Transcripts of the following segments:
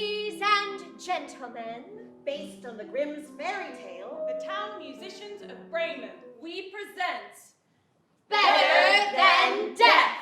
Ladies and gentlemen, based on the Grimm's fairy tale, the town musicians of Gráinne, we present Better Than Death!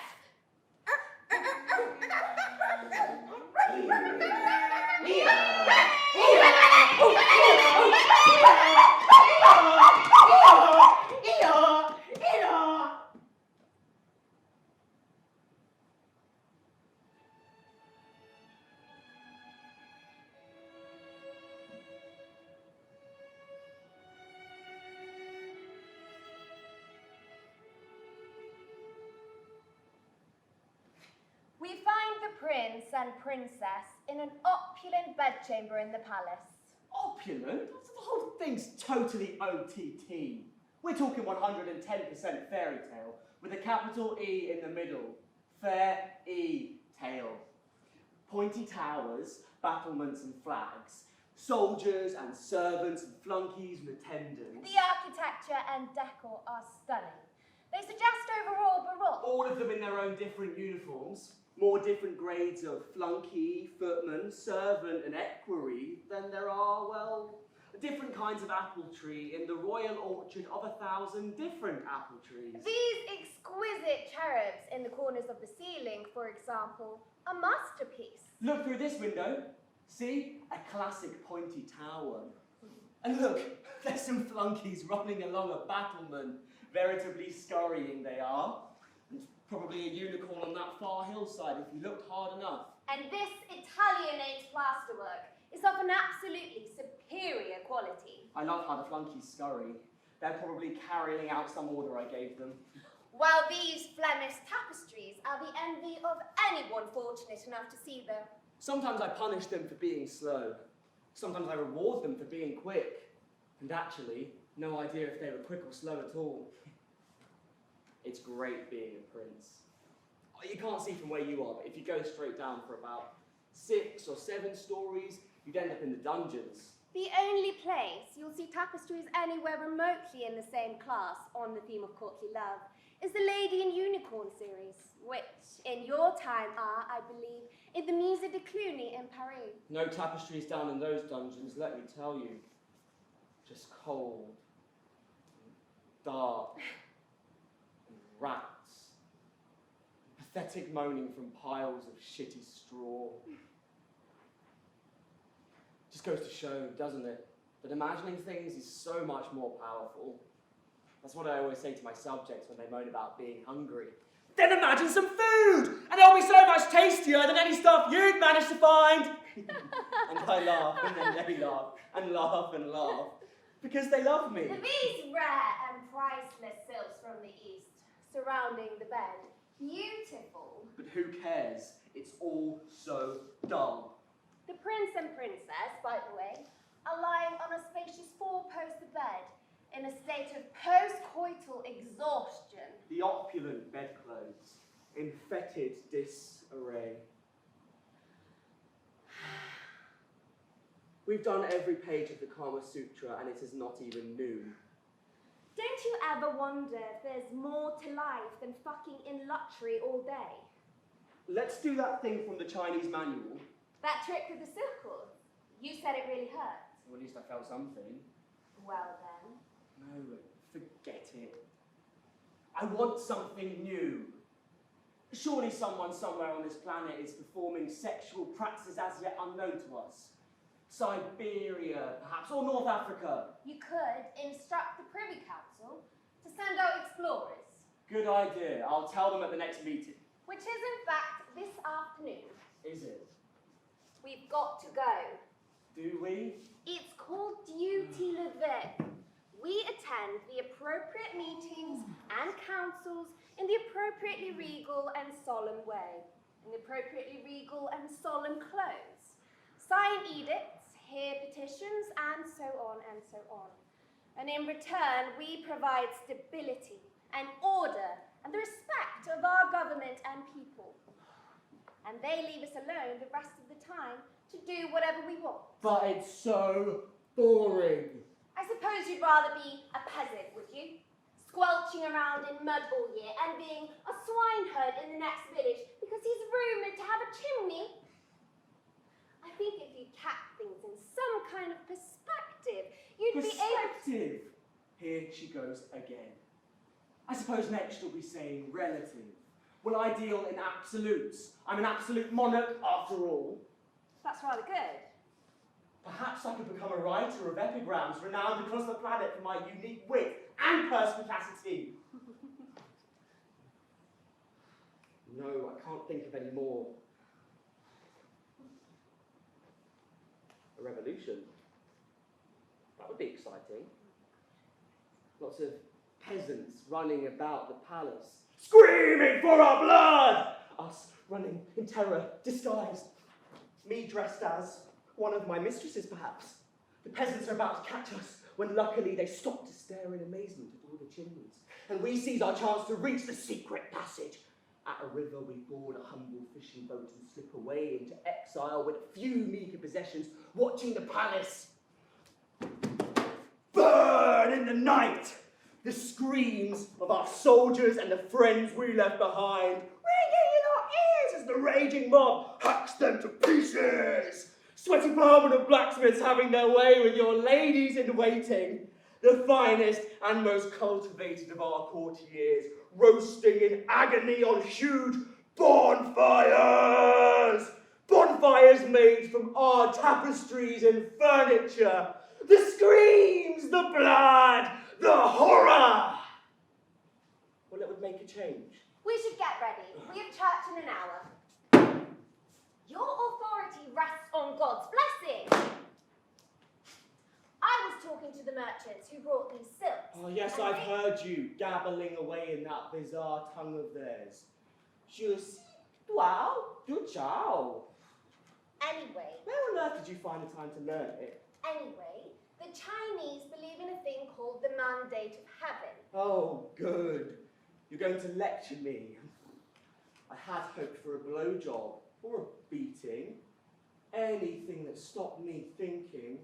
We find the prince and princess in an opulent bedchamber in the palace. Opulent? The whole thing's totally OTT. We're talking 110% fairy tale, with a capital E in the middle. Fair-E-tale. Pointy towers, battlements and flags, soldiers and servants and flunkies and attendants. The architecture and decor are stunning. They suggest overall baroque. All of them in their own different uniforms. More different grades of flunky, footman, servant and equerry than there are, well, different kinds of apple tree in the royal orchard of 1,000 different apple trees. These exquisite cherubs in the corners of the ceiling, for example, are masterpiece. Look through this window. See? A classic pointy tower. And look, there's some flunkies running along a battlement. Veritably scurrying they are. There's probably a unicorn on that far hillside if you looked hard enough. And this Italianate plasterwork is of an absolutely superior quality. I love how the flunkies scurry. They're probably carrying out some order I gave them. While these Flemish tapestries are the envy of anyone fortunate enough to see them. Sometimes I punish them for being slow. Sometimes I reward them for being quick. And actually, no idea if they were quick or slow at all. It's great being a prince. You can't see from where you are, but if you go straight down for about 6 or 7 stories, you'd end up in the dungeons. The only place you'll see tapestries anywhere remotely in the same class on the theme of courtly love is the Lady in Unicorn series, which in your time are, I believe, in the Musée de Cluny in Paris. No tapestries down in those dungeons, let me tell you. Just cold, dark, and rats. Pathetic moaning from piles of shitty straw. Just goes to show, doesn't it, that imagining things is so much more powerful. That's what I always say to my subjects when they moan about being hungry. Then imagine some food, and it'll be so much tastier than any stuff you'd managed to find. And I laugh, and then they laugh, and laugh, and laugh. Because they love me. These rare and priceless silks from the East surrounding the bed. Beautiful. But who cares? It's all so dull. The prince and princess, by the way, are lying on a spacious 4-poster bed in a state of post-coital exhaustion. The opulent bedclothes in fetid disarray. We've done every page of the Kama Sutra and it is not even noon. Don't you ever wonder if there's more to life than fucking in luxury all day? Let's do that thing from the Chinese manual. That trick with the silk cord. You said it really hurt. Well, at least I felt something. Well then. No, forget it. I want something new. Surely someone somewhere on this planet is performing sexual practices as yet unknown to us. Siberia, perhaps, or North Africa. You could instruct the Privy Council to send out explorers. Good idea. I'll tell them at the next meeting. Which is in fact this afternoon. Is it? We've got to go. Do we? It's called duty levé. We attend the appropriate meetings and councils in the appropriately regal and solemn way, in the appropriately regal and solemn clothes. Sign edicts, hear petitions, and so on and so on. And in return, we provide stability and order and the respect of our government and people. And they leave us alone the rest of the time to do whatever we want. But it's so boring. I suppose you'd rather be a peasant, would you? Squelching around in mud all year and being a swineherd in the next village because he's rumoured to have a chimney. I think if you could catch things in some kind of perspective, you'd be able Perspective! Here she goes again. I suppose next you'll be saying relative. Well, I deal in absolutes. I'm an absolute monarch after all. That's rather good. Perhaps I could become a writer of epigrams renowned across the planet for my unique wit and perspicacity. No, I can't think of any more. A revolution? That would be exciting. Lots of peasants running about the palace, screaming for our blood! Us running in terror, disguised. Me dressed as one of my mistresses, perhaps. The peasants are about to catch us, when luckily they stop to stare in amazement at all the chimneys. And we seize our chance to reach the secret passage. At a river we board a humble fishing boat and slip away into exile with a few meagre possessions, watching the palace burn in the night. The screams of our soldiers and the friends we left behind ringing in our ears as the raging mob hacks them to pieces. Sweaty plowmen and blacksmiths having their way with your ladies in waiting. The finest and most cultivated of our courtiers, roasting in agony on huge bonfires! Bonfires made from our tapestries and furniture. The screams, the blood, the horror! Well, it would make a change. We should get ready. We have church in an hour. Your authority rests on God's blessing. I was talking to the merchants who brought these silks. Oh, yes, and I've they- heard you gabbling away in that bizarre tongue of theirs. Je suis wow, du ciao. Anyway, Where on earth did you find the time to learn it? the Chinese believe in a thing called the mandate of heaven. Oh, good. You're going to lecture me. I had hoped for a blowjob or a beating. Anything that stopped me thinking.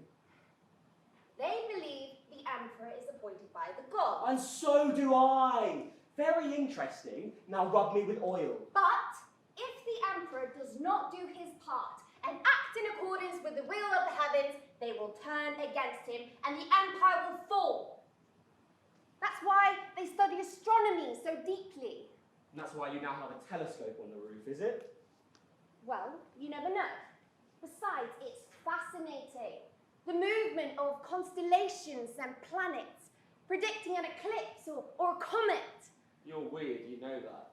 They believe the emperor is appointed by the gods. And so do I. Very interesting. Now rub me with oil. But if the emperor does not do his part and act in accordance with the will of the heavens, they will turn against him and the empire will fall. That's why they study astronomy so deeply. And that's why you now have a telescope on the roof, is it? Well, you never know. Besides, it's fascinating. The movement of constellations and planets, predicting an eclipse or a comet. You're weird, you know that.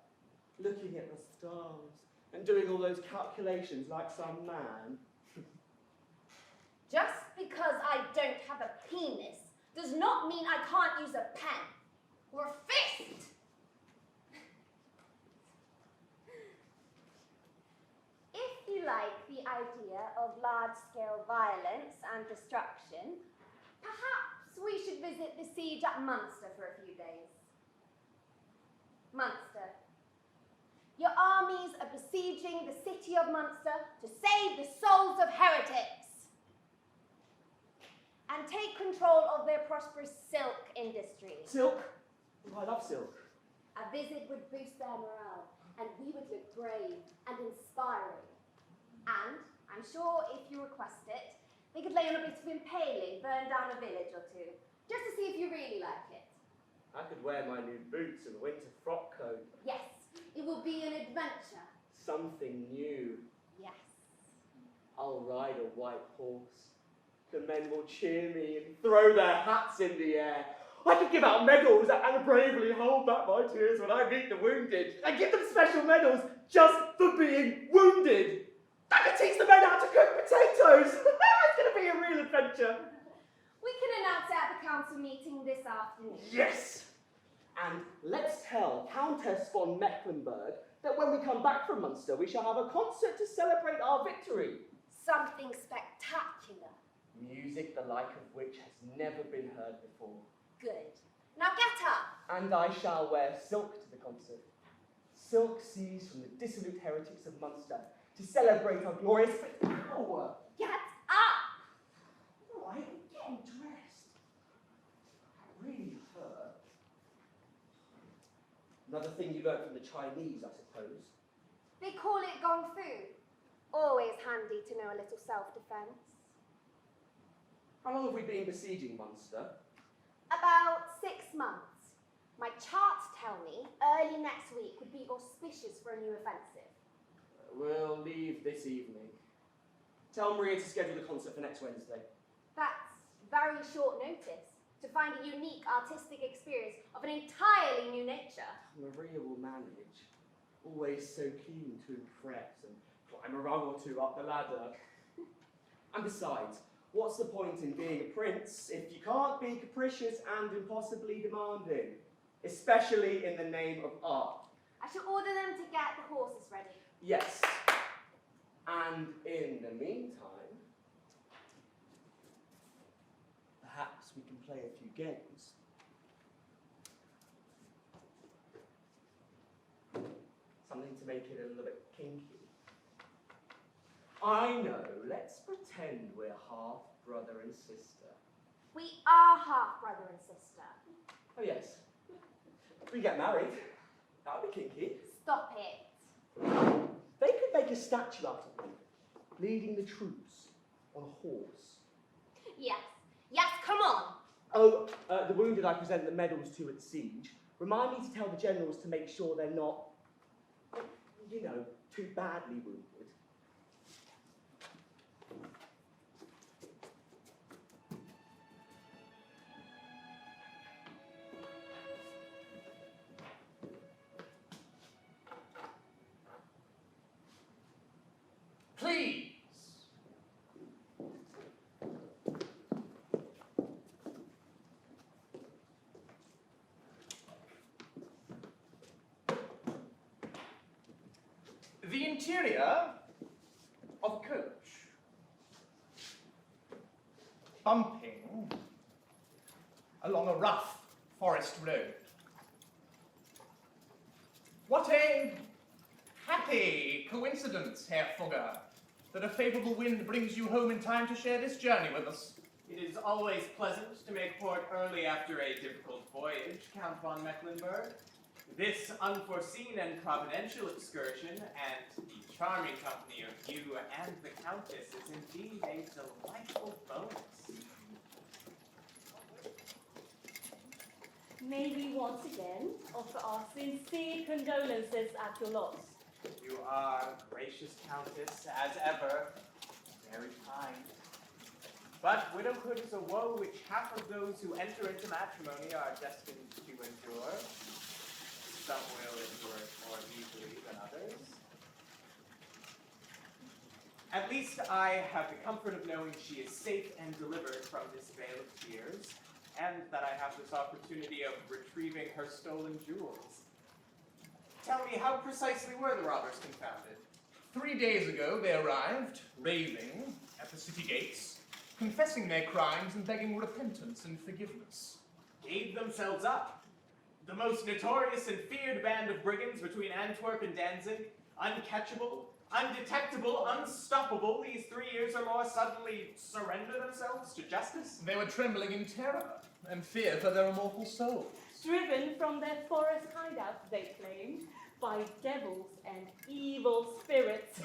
Looking at the stars and doing all those calculations like some man. Just because I don't have a penis does not mean I can't use a pen or a fist. If you like the idea of large-scale violence and destruction, perhaps we should visit the siege at Munster for a few days. Munster. Your armies are besieging the city of Munster to save the souls of heretics and take control of their prosperous silk industry. Silk? Oh, I love silk. A visit would boost their morale, and we would look brave and inspiring. And I'm sure if you request it, they could lay on a bit of impaling, burn down a village or two, just to see if you really like it. I could wear my new boots and winter frock coat. Yes, it will be an adventure. Something new. Yes. I'll ride a white horse. The men will cheer me and throw their hats in the air. I could give out medals and bravely hold back my tears when I meet the wounded. I give them special medals just for being wounded. I could teach the men how to cook potatoes. It's going to be a real adventure. We can announce it at the council meeting this afternoon. Yes. And let's tell Countess von Mecklenburg that when we come back from Munster, we shall have a concert to celebrate our victory. Something spectacular. Music the like of which has never been heard before. Good. Now get up. And I shall wear silk to the concert. Silk seized from the dissolute heretics of Munster to celebrate our glorious power. Get up. All right, I'm getting dressed. That really hurt. Another thing you learnt from the Chinese, I suppose. They call it gong fu. Always handy to know a little self-defence. How long have we been besieging Munster? About 6 months. My charts tell me early next week would be auspicious for a new offensive. We'll leave this evening. Tell Maria to schedule the concert for next Wednesday. That's very short notice to find a unique artistic experience of an entirely new nature. Maria will manage. Always so keen to impress and climb a rung or two up the ladder. And besides, what's the point in being a prince if you can't be capricious and impossibly demanding? Especially in the name of art. I shall order them to get the horses ready. Yes. And in the meantime, perhaps we can play a few games. Something to make it a little bit kinky. I know, let's pretend we're half brother and sister. We are half brother and sister. Oh yes. We get married. That would be kinky. Stop it. They could make a statue out of me, leading the troops on a horse. Yes. Yes, come on. Oh, the wounded I present the medals to at siege. Remind me to tell the generals to make sure they're not, you know, too badly wounded. Please! The interior of a coach. Bumping along a rough forest road. What a happy coincidence, Herr Fugger, that a favorable wind brings you home in time to share this journey with us. It is always pleasant to make port early after a difficult voyage, Count von Mecklenburg. This unforeseen and providential excursion and the charming company of you and the Countess is indeed a delightful bonus. May we once again offer our sincere condolences at your loss. You are gracious, Countess, as ever. Very kind. But widowhood is a woe which half of those who enter into matrimony are destined to endure. Some will endure it more easily than others. At least I have the comfort of knowing she is safe and delivered from this vale of tears, and that I have this opportunity of retrieving her stolen jewels. Tell me, how precisely were the robbers confounded? 3 days ago they arrived, raving, at the city gates, confessing their crimes and begging repentance and forgiveness. Gave themselves up. The most notorious and feared band of brigands between Antwerp and Danzig, uncatchable, undetectable, unstoppable, these 3 years or more suddenly surrender themselves to justice? They were trembling in terror and fear for their immortal souls. Driven from their forest hideout, they claim, by devils and evil spirits.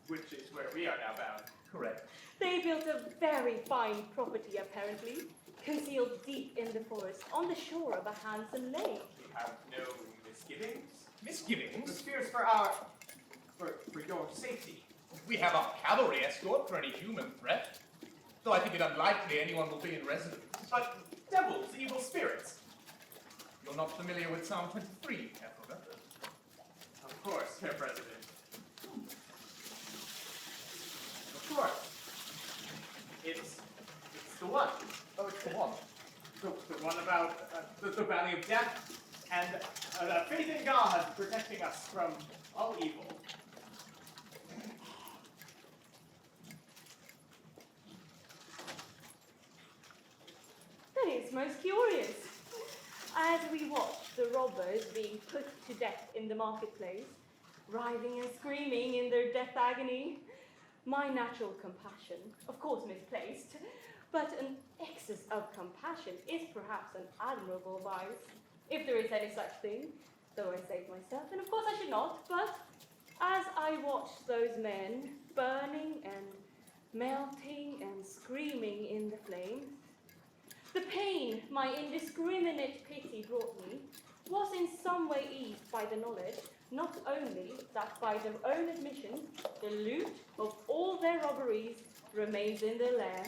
Which is where we are now bound. Correct. They built a very fine property, apparently, concealed deep in the forest on the shore of a handsome lake. You have no misgivings? The Misgivings? fears for your safety. We have our cavalry escort for any human threat, though I think it unlikely anyone will be in residence. But devils, evil spirits. You're not familiar with Psalm 23, Herr Fugger? Of course, Herr President. Of course. It's the one. Oh, it's the one. The one about the Valley of Death and faith in God protecting us from all evil. That is most curious. As we watch the robbers being put to death in the marketplace, writhing and screaming in their death agony, my natural compassion, of course misplaced, but an excess of compassion is perhaps an admirable vice, if there is any such thing, though I save myself, and of course I should not, but As I watched those men burning and melting and screaming in the flames, the pain my indiscriminate pity brought me was in some way eased by the knowledge not only that by their own admission the loot of all their robberies remains in their lair,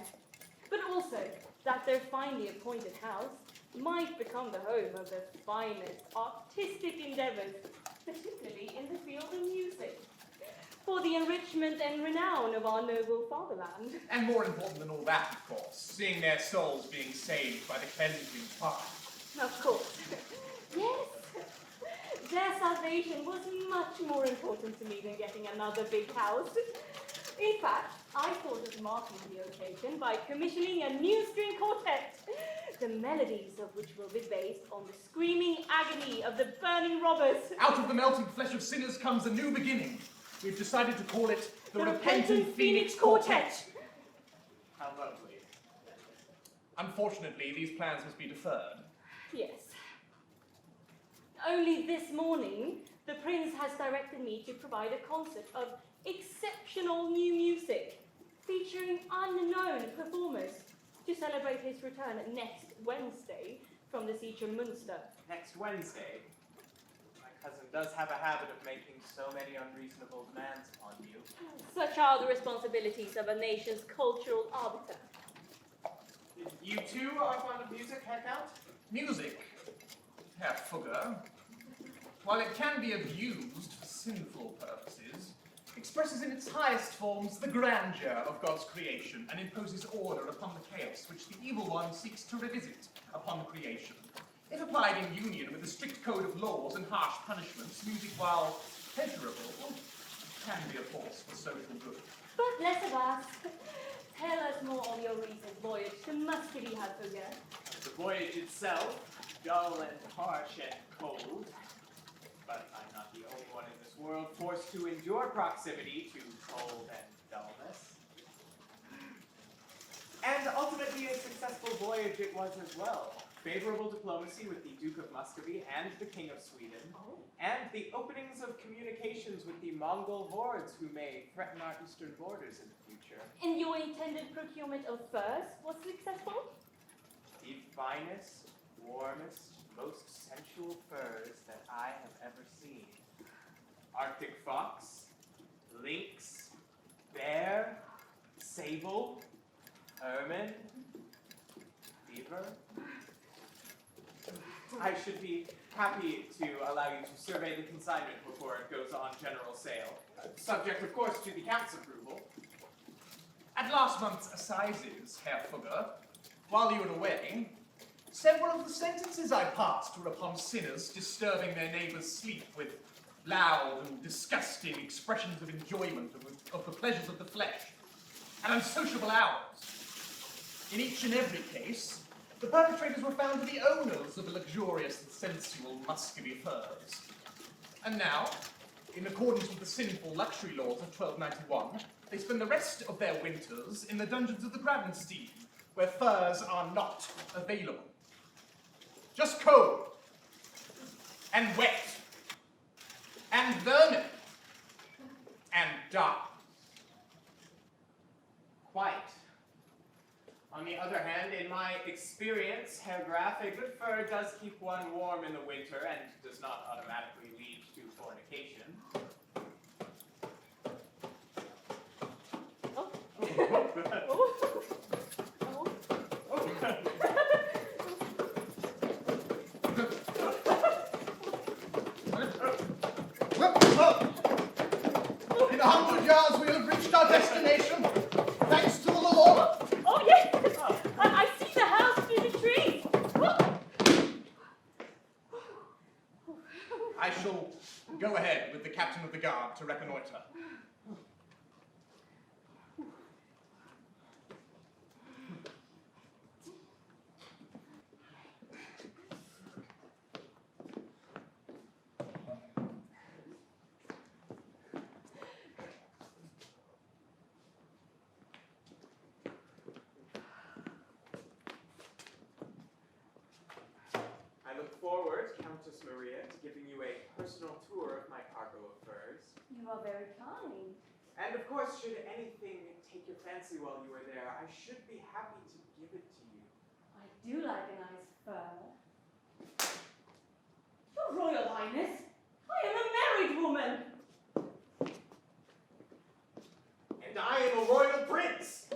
but also that their finely appointed house might become the home of the finest artistic endeavors, particularly in the field of music, for the enrichment and renown of our noble fatherland. And more important than all that, of course, seeing their souls being saved by the cleansing fire. Of course. Yes. Their salvation was much more important to me than getting another big house. In fact, I thought of marking the occasion by commissioning a new string quartet, the melodies of which will be based on the screaming agony of the burning robbers. Out of the melting flesh of sinners comes a new beginning. We've decided to call it the Repentant Phoenix Quartet. How lovely. Unfortunately, these plans must be deferred. Yes. Only this morning, the Prince has directed me to provide a concert of exceptional new music, featuring unknown performers, to celebrate his return next Wednesday from the siege of Munster. Next Wednesday, my cousin does have a habit of making so many unreasonable demands upon you. Such are the responsibilities of a nation's cultural arbiter. You too are fond of music, Herr Count? Music, Herr Fugger, while it can be abused for sinful purposes, expresses in its highest forms the grandeur of God's creation and imposes order upon the chaos which the evil one seeks to revisit upon creation. If applied in union with a strict code of laws and harsh punishments, music, while pleasurable, can be a force for social good. But less of us. Tell us more of your recent voyage to Muscovy, Herr Fugger. The voyage itself, dull and harsh and cold, but I'm not the only one in this world forced to endure proximity to cold and dullness. And ultimately a successful voyage it was as well. Favorable diplomacy with the Duke of Muscovy and the King of Sweden, and the openings of communications with the Mongol hordes who may threaten our eastern borders in the future. And your intended procurement of furs was successful? The finest, warmest, most sensual furs that I have ever seen. Arctic fox, lynx, bear, sable, ermine, beaver. I should be happy to allow you to survey the consignment before it goes on general sale. Subject, of course, to the Count's approval. At last month's assizes, Herr Fugger, while you were away, several of the sentences I passed were upon sinners disturbing their neighbours' sleep with loud and disgusting expressions of enjoyment of the pleasures of the flesh at unsociable hours. In each and every case, the perpetrators were found to be owners of the luxurious and sensual Muscovy furs. And now, in accordance with the sinful luxury laws of 1291, they spend the rest of their winters in the dungeons of the Gravenstein, where furs are not available. Just cold, and wet, and vermin, and dark. Quite. On the other hand, in my experience, Herr Graf, a good fur does keep one warm in the winter and does not automatically lead to fornication. In 100 yards, we have reached our destination, thanks to the Lord. Oh, yes! I see the house through the trees! I shall go ahead with the captain of the guard to reconnoiter. I look forward, Countess Maria, to giving you a personal tour of my cargo of furs. You are very kind. And of course, should anything take your fancy while you are there, I should be happy to give it to you. I do like a nice fur. Your Royal Highness, I am a married woman. And I am a royal prince.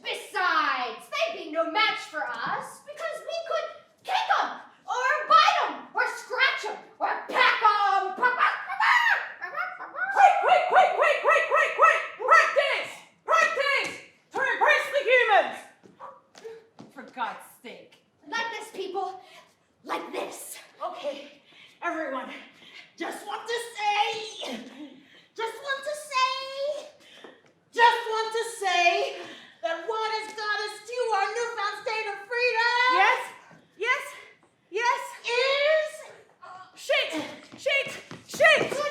Besides, they'd be no match for us because we could kick them, or bite them, or scratch them, or peck them. Practice! To impress the humans! For God's sake. Like this, people. Like this. Okay, everyone, just want to say that what has got us to our newfound state of freedom is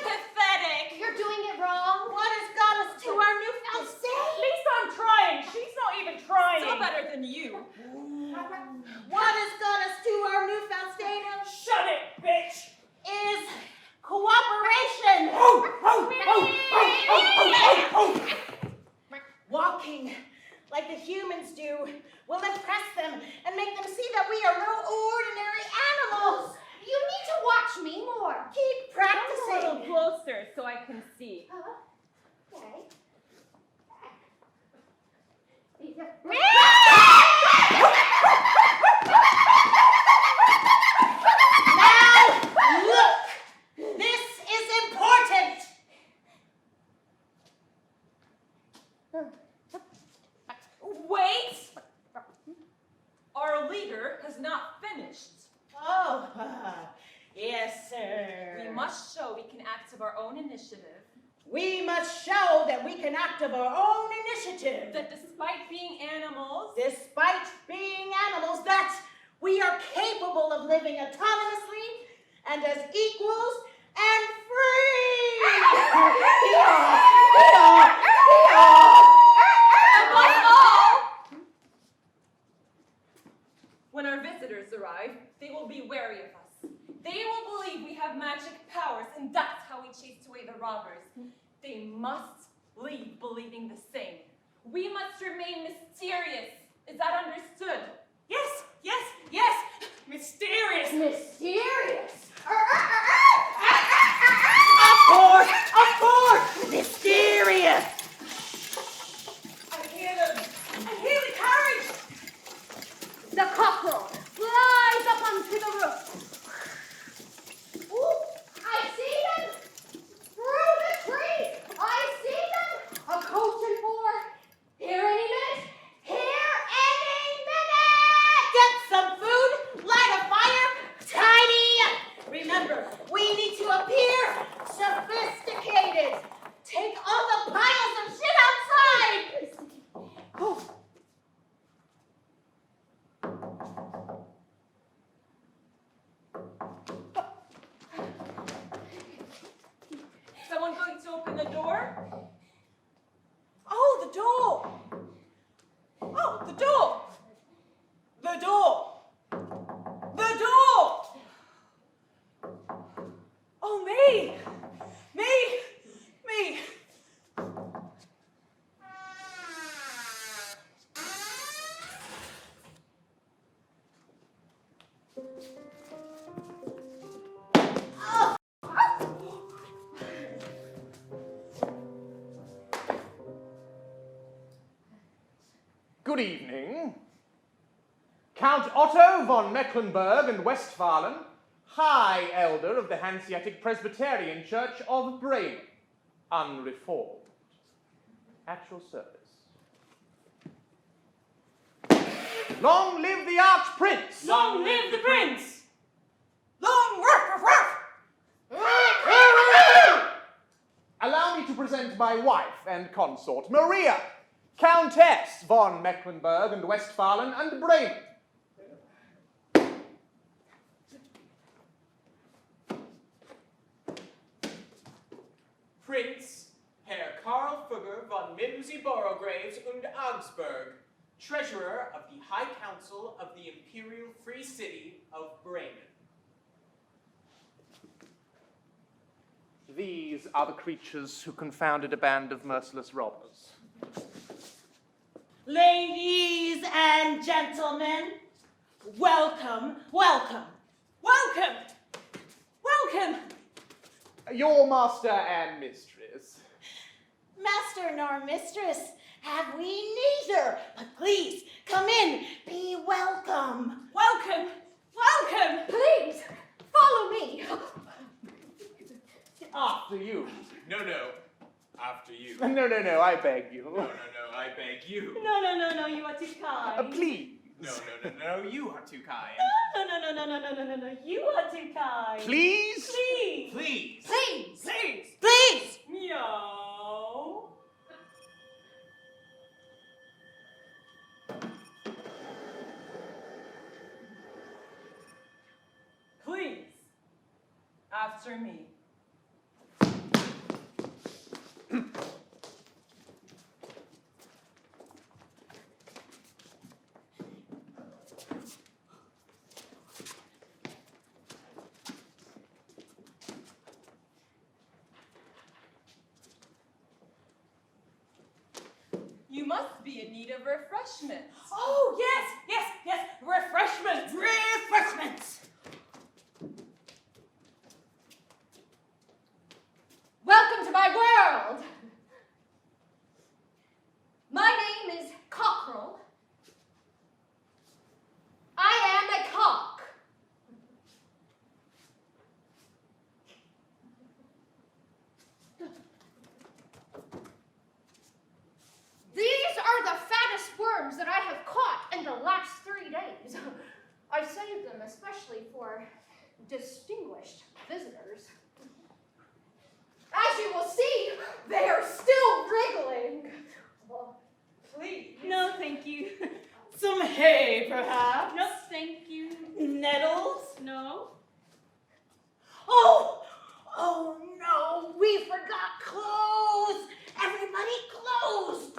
pathetic. You're doing it wrong. What has got us to our newfound At state? least I'm trying. She's not even trying. So better than you. What has got us to our newfound state of Shut it, bitch! is cooperation. Walking like the humans do will impress them and make them see that we are no ordinary animals. You need to watch me more. Keep Come a little practicing. closer so I can see. Okay. Now, look. This is important. Wait! Our leader has not finished. Oh, yes, sir. We must show we can act of our own initiative. We must show that we can act of our own initiative. That despite being animals, Despite being animals, that we are capable of living autonomously and as equals and free. above all, when our visitors arrive, they will be wary of us. They will believe we have magic powers, and that's how we chased away the robbers. They must leave believing the same. We must remain mysterious. Is that understood? Yes! Mysterious! Mysterious. Of course, mysterious. I hear them! I hear the carriage! The cockerel flies up onto the roof. Ooh, I see them. Through the trees, I see them. A coach and four. Here any minute. Here any minute. Get some food, light a fire, tidy up. Remember, we need to appear sophisticated. Take all the piles of shit outside. Oh. Someone going to open the door? Oh, the door! Oh, the door! The door! The door! Oh, me! Me! Me! Good evening. Count Otto von Mecklenburg and Westphalen, High Elder of the Hanseatic Presbyterian Church of Bremen, unreformed. At your service. Long live the Archprince! Long live the prince! Long ruff, ruff, Allow me to present my wife and consort, Maria, Countess von Mecklenburg and Westphalen and Bremen. Prince Herr Karl Fugger von Mimsy Borograves und Augsburg, Treasurer of the High Council of the Imperial Free City of Bremen. These are the creatures who confounded a band of merciless robbers. Ladies and gentlemen, welcome, welcome, welcome, welcome. Your master and mistress. Master nor mistress have we neither, but please come in, be welcome. Welcome! Welcome! Please, follow me. After you. No, after you. No, I beg you. No, I beg you. No, you are too kind. Please. No, you are too kind. No, you are too kind. Please? Please! Please. Please, Please. please. Meow. Please, after me. You must be in need of refreshment. Oh, yes, refreshments. Refreshments. Welcome to my world. My name is Cockerel. I am a cock. These are the fattest worms that I have caught in the last 3 days. I saved them especially for distinguished visitors. As you will see, they are still wriggling. Please. No, thank you. Some hay, perhaps? No, thank you. Nettles? No. Oh no, we forgot clothes. Everybody clothes.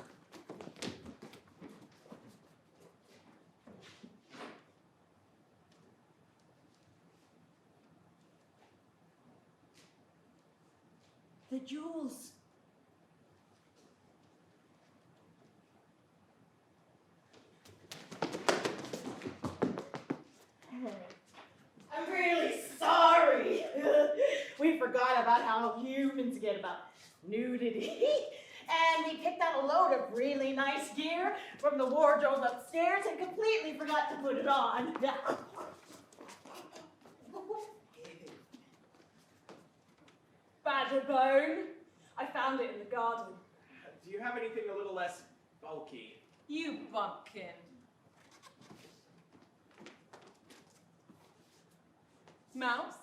The jewels. I'm really sorry. We forgot about how humans get about nudity. And we picked out a load of really nice gear from the wardrobe upstairs and completely forgot to put it on. Badger bone. I found it in the garden. Do you have anything a little less bulky? You bumpkin. Mouse,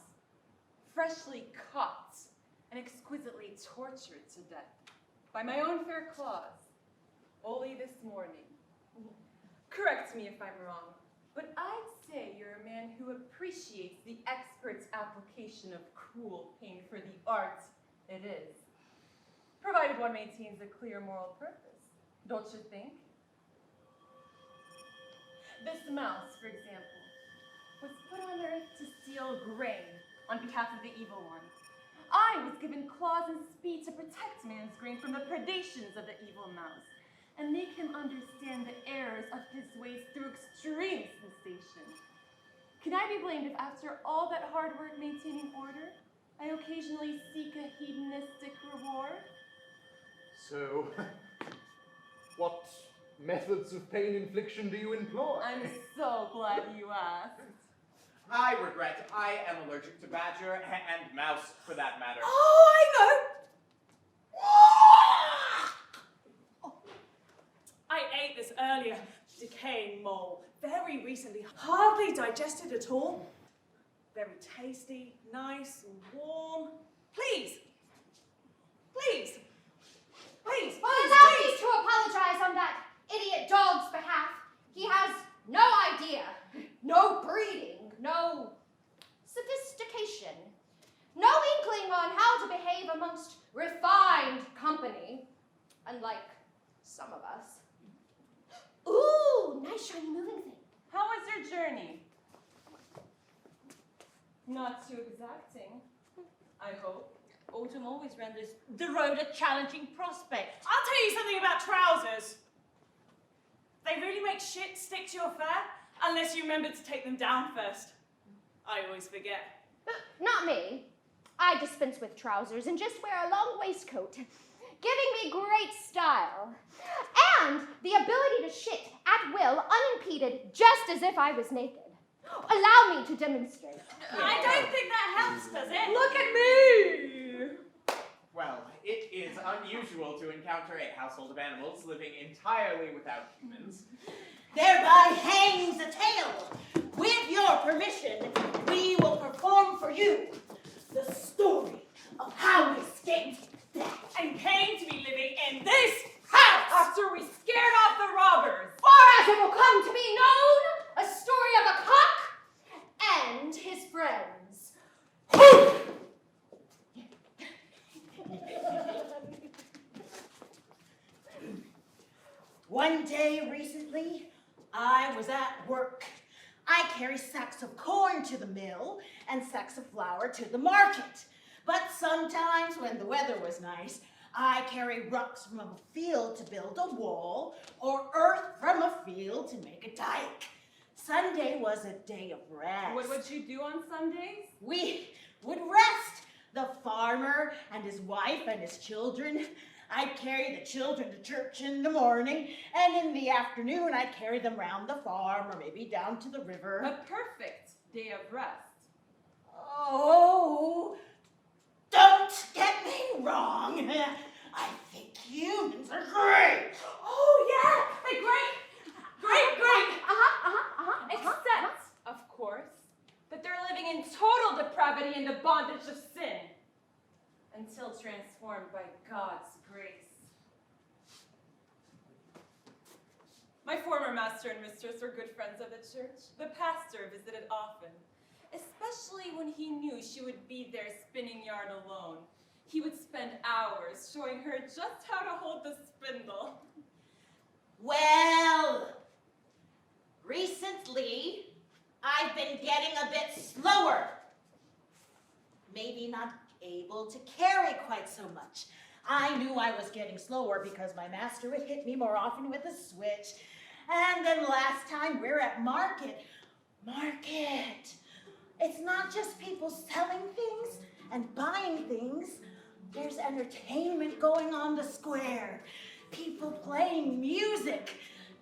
freshly caught and exquisitely tortured to death by my own fair claws, only this morning. Correct me if I'm wrong, but I'd say you're a man who appreciates the expert's application of cruel pain for the art it is, provided one maintains a clear moral purpose, don't you think? This mouse, for example, was put on earth to steal grain on behalf of the evil one. I was given claws and speed to protect man's grain from the predations of the evil mouse and make him understand the errors of his ways through extreme sensation. Can I be blamed if after all that hard work maintaining order, I occasionally seek a hedonistic reward? So, what methods of pain infliction do you employ? I'm so glad you asked. I regret I am allergic to badger and mouse, for that matter. Oh, I know! I ate this earlier. Decaying mole. Very recently. Hardly digested at all. Very tasty, nice and warm. Please. Please. Please. Well, please, allow me please. to apologize on that idiot dog's behalf. He has no idea, no breeding, no sophistication, no inkling on how to behave amongst refined company, unlike some of us. Ooh, nice shiny moving thing. How was your journey? Not too exacting, I hope. Autumn always renders the road a challenging prospect. I'll tell you something about trousers. They really make shit stick to your fur unless you remember to take them down first. I always forget. Not me. I dispense with trousers and just wear a long waistcoat, giving me great style. And the ability to shit at will, unimpeded, just as if I was naked. Allow me to demonstrate. I don't think that helps, does it? Look at me! Well, it is unusual to encounter a household of animals living entirely without humans. Thereby hangs a tale. With your permission, we will perform for you the story of how we escaped death. And came to be living in this house After we scared off the robbers. Or as it will come to be known, a story of a cock and his friends. One day recently, I was at work. I carry sacks of corn to the mill and sacks of flour to the market. But sometimes when the weather was nice, I carry rocks from a field to build a wall or earth from a field to make a dike. Sunday was a day of rest. What would you do on Sundays? We would rest. The farmer and his wife and his children. I'd carry the children to church in the morning, and in the afternoon I'd carry them round the farm or maybe down to the river. A perfect day of rest. Oh, don't get me wrong. I think humans are great. Oh, yeah! They're great! Except, of course, that they're living in total depravity and the bondage of sin. Until transformed by God's grace. My former master and mistress were good friends of the church. The pastor visited often, especially when he knew she would be there spinning yarn alone. He would spend hours showing her just how to hold the spindle. Well, recently I've been getting a bit slower. Maybe not able to carry quite so much. I knew I was getting slower because my master would hit me more often with a switch. And then last time we're at market. Market. It's not just people selling things and buying things. There's entertainment going on the square. People playing music,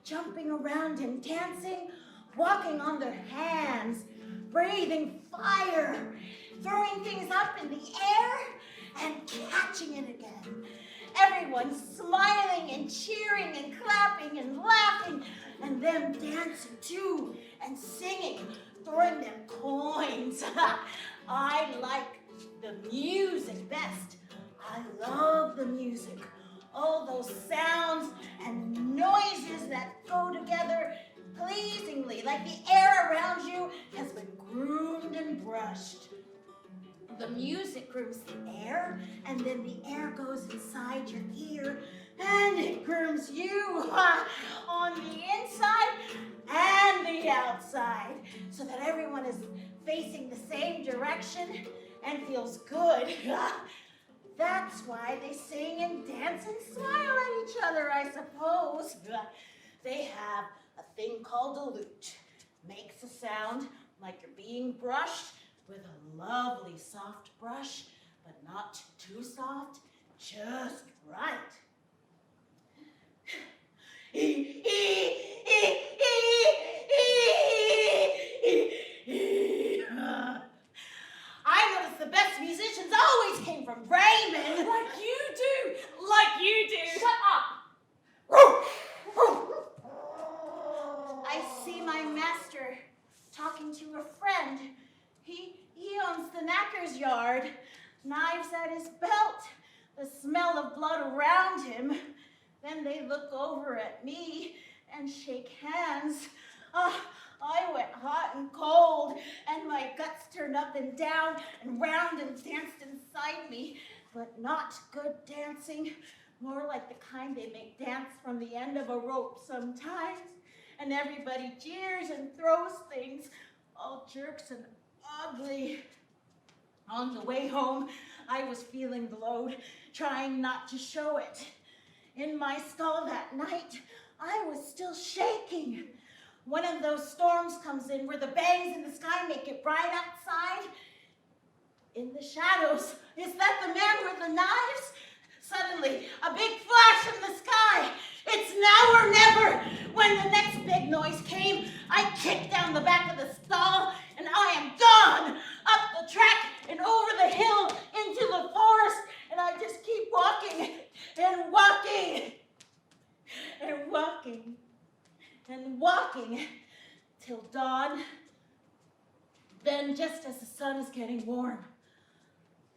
jumping around and dancing, walking on their hands, breathing fire, throwing things up in the air and catching it again. Everyone's smiling and cheering and clapping and laughing, and them dancing too and singing, throwing them coins. I like the music best. I love the music. All those sounds and noises that go together pleasingly, like the air around you has been groomed and brushed. The music grooms the air, and then the air goes inside your ear, and it grooms you on the inside and the outside, so that everyone is facing the same direction and feels good. That's why they sing and dance and smile at each other, I suppose. They have a thing called a lute. Makes a sound like you're being brushed with a lovely soft brush, but not too soft, just right. I noticed the best musicians always came from Bremen. Like you do! Like you do! Shut up! I see my master talking to a friend. He owns the knacker's yard. Knives at his belt. The smell of blood around him. Then they look over at me and shake hands. I went hot and cold, and my guts turned up and down and round and danced inside me. But not good dancing. More like the kind they make dance from the end of a rope sometimes. And everybody jeers and throws things, all jerks and ugly. On the way home, I was feeling the load, trying not to show it. In my skull that night, I was still shaking. One of those storms comes in where the bangs in the sky make it bright outside. In the shadows, is that the man with the knives? Suddenly, a big flash in the sky. It's now or never. When the next big noise came, I kicked down the back of the stall, and I am gone. Up the track and over the hill into the forest, and I just keep walking and walking and walking and walking till dawn. Then, just as the sun is getting warm,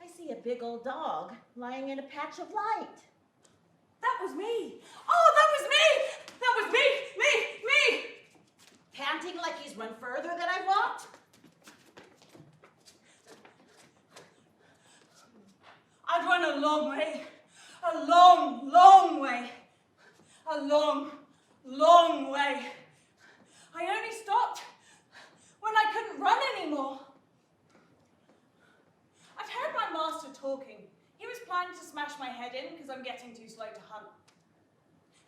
I see a big old dog lying in a patch of light. That was me! Oh, that was me! That was me! Panting like he's run further than I walked. I'd run a long way. A long, long way. A long, long way. I only stopped when I couldn't run anymore. I'd heard my master talking. He was planning to smash my head in because I'm getting too slow to hunt.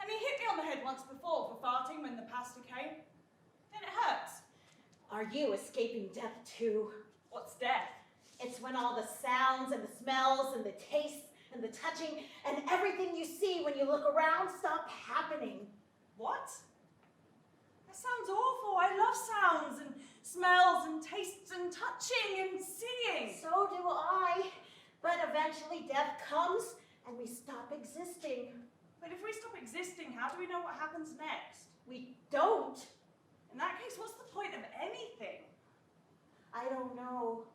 And he hit me on the head once before for farting when the pastor came. And it hurts. Are you escaping death too? What's death? It's when all the sounds and the smells and the tastes and the touching and everything you see when you look around stop happening. What? That sounds awful. I love sounds and smells and tastes and touching and seeing. So do I. But eventually death comes and we stop existing. But if we stop existing, how do we know what happens next? We don't. In that case, what's the point of anything? I don't know.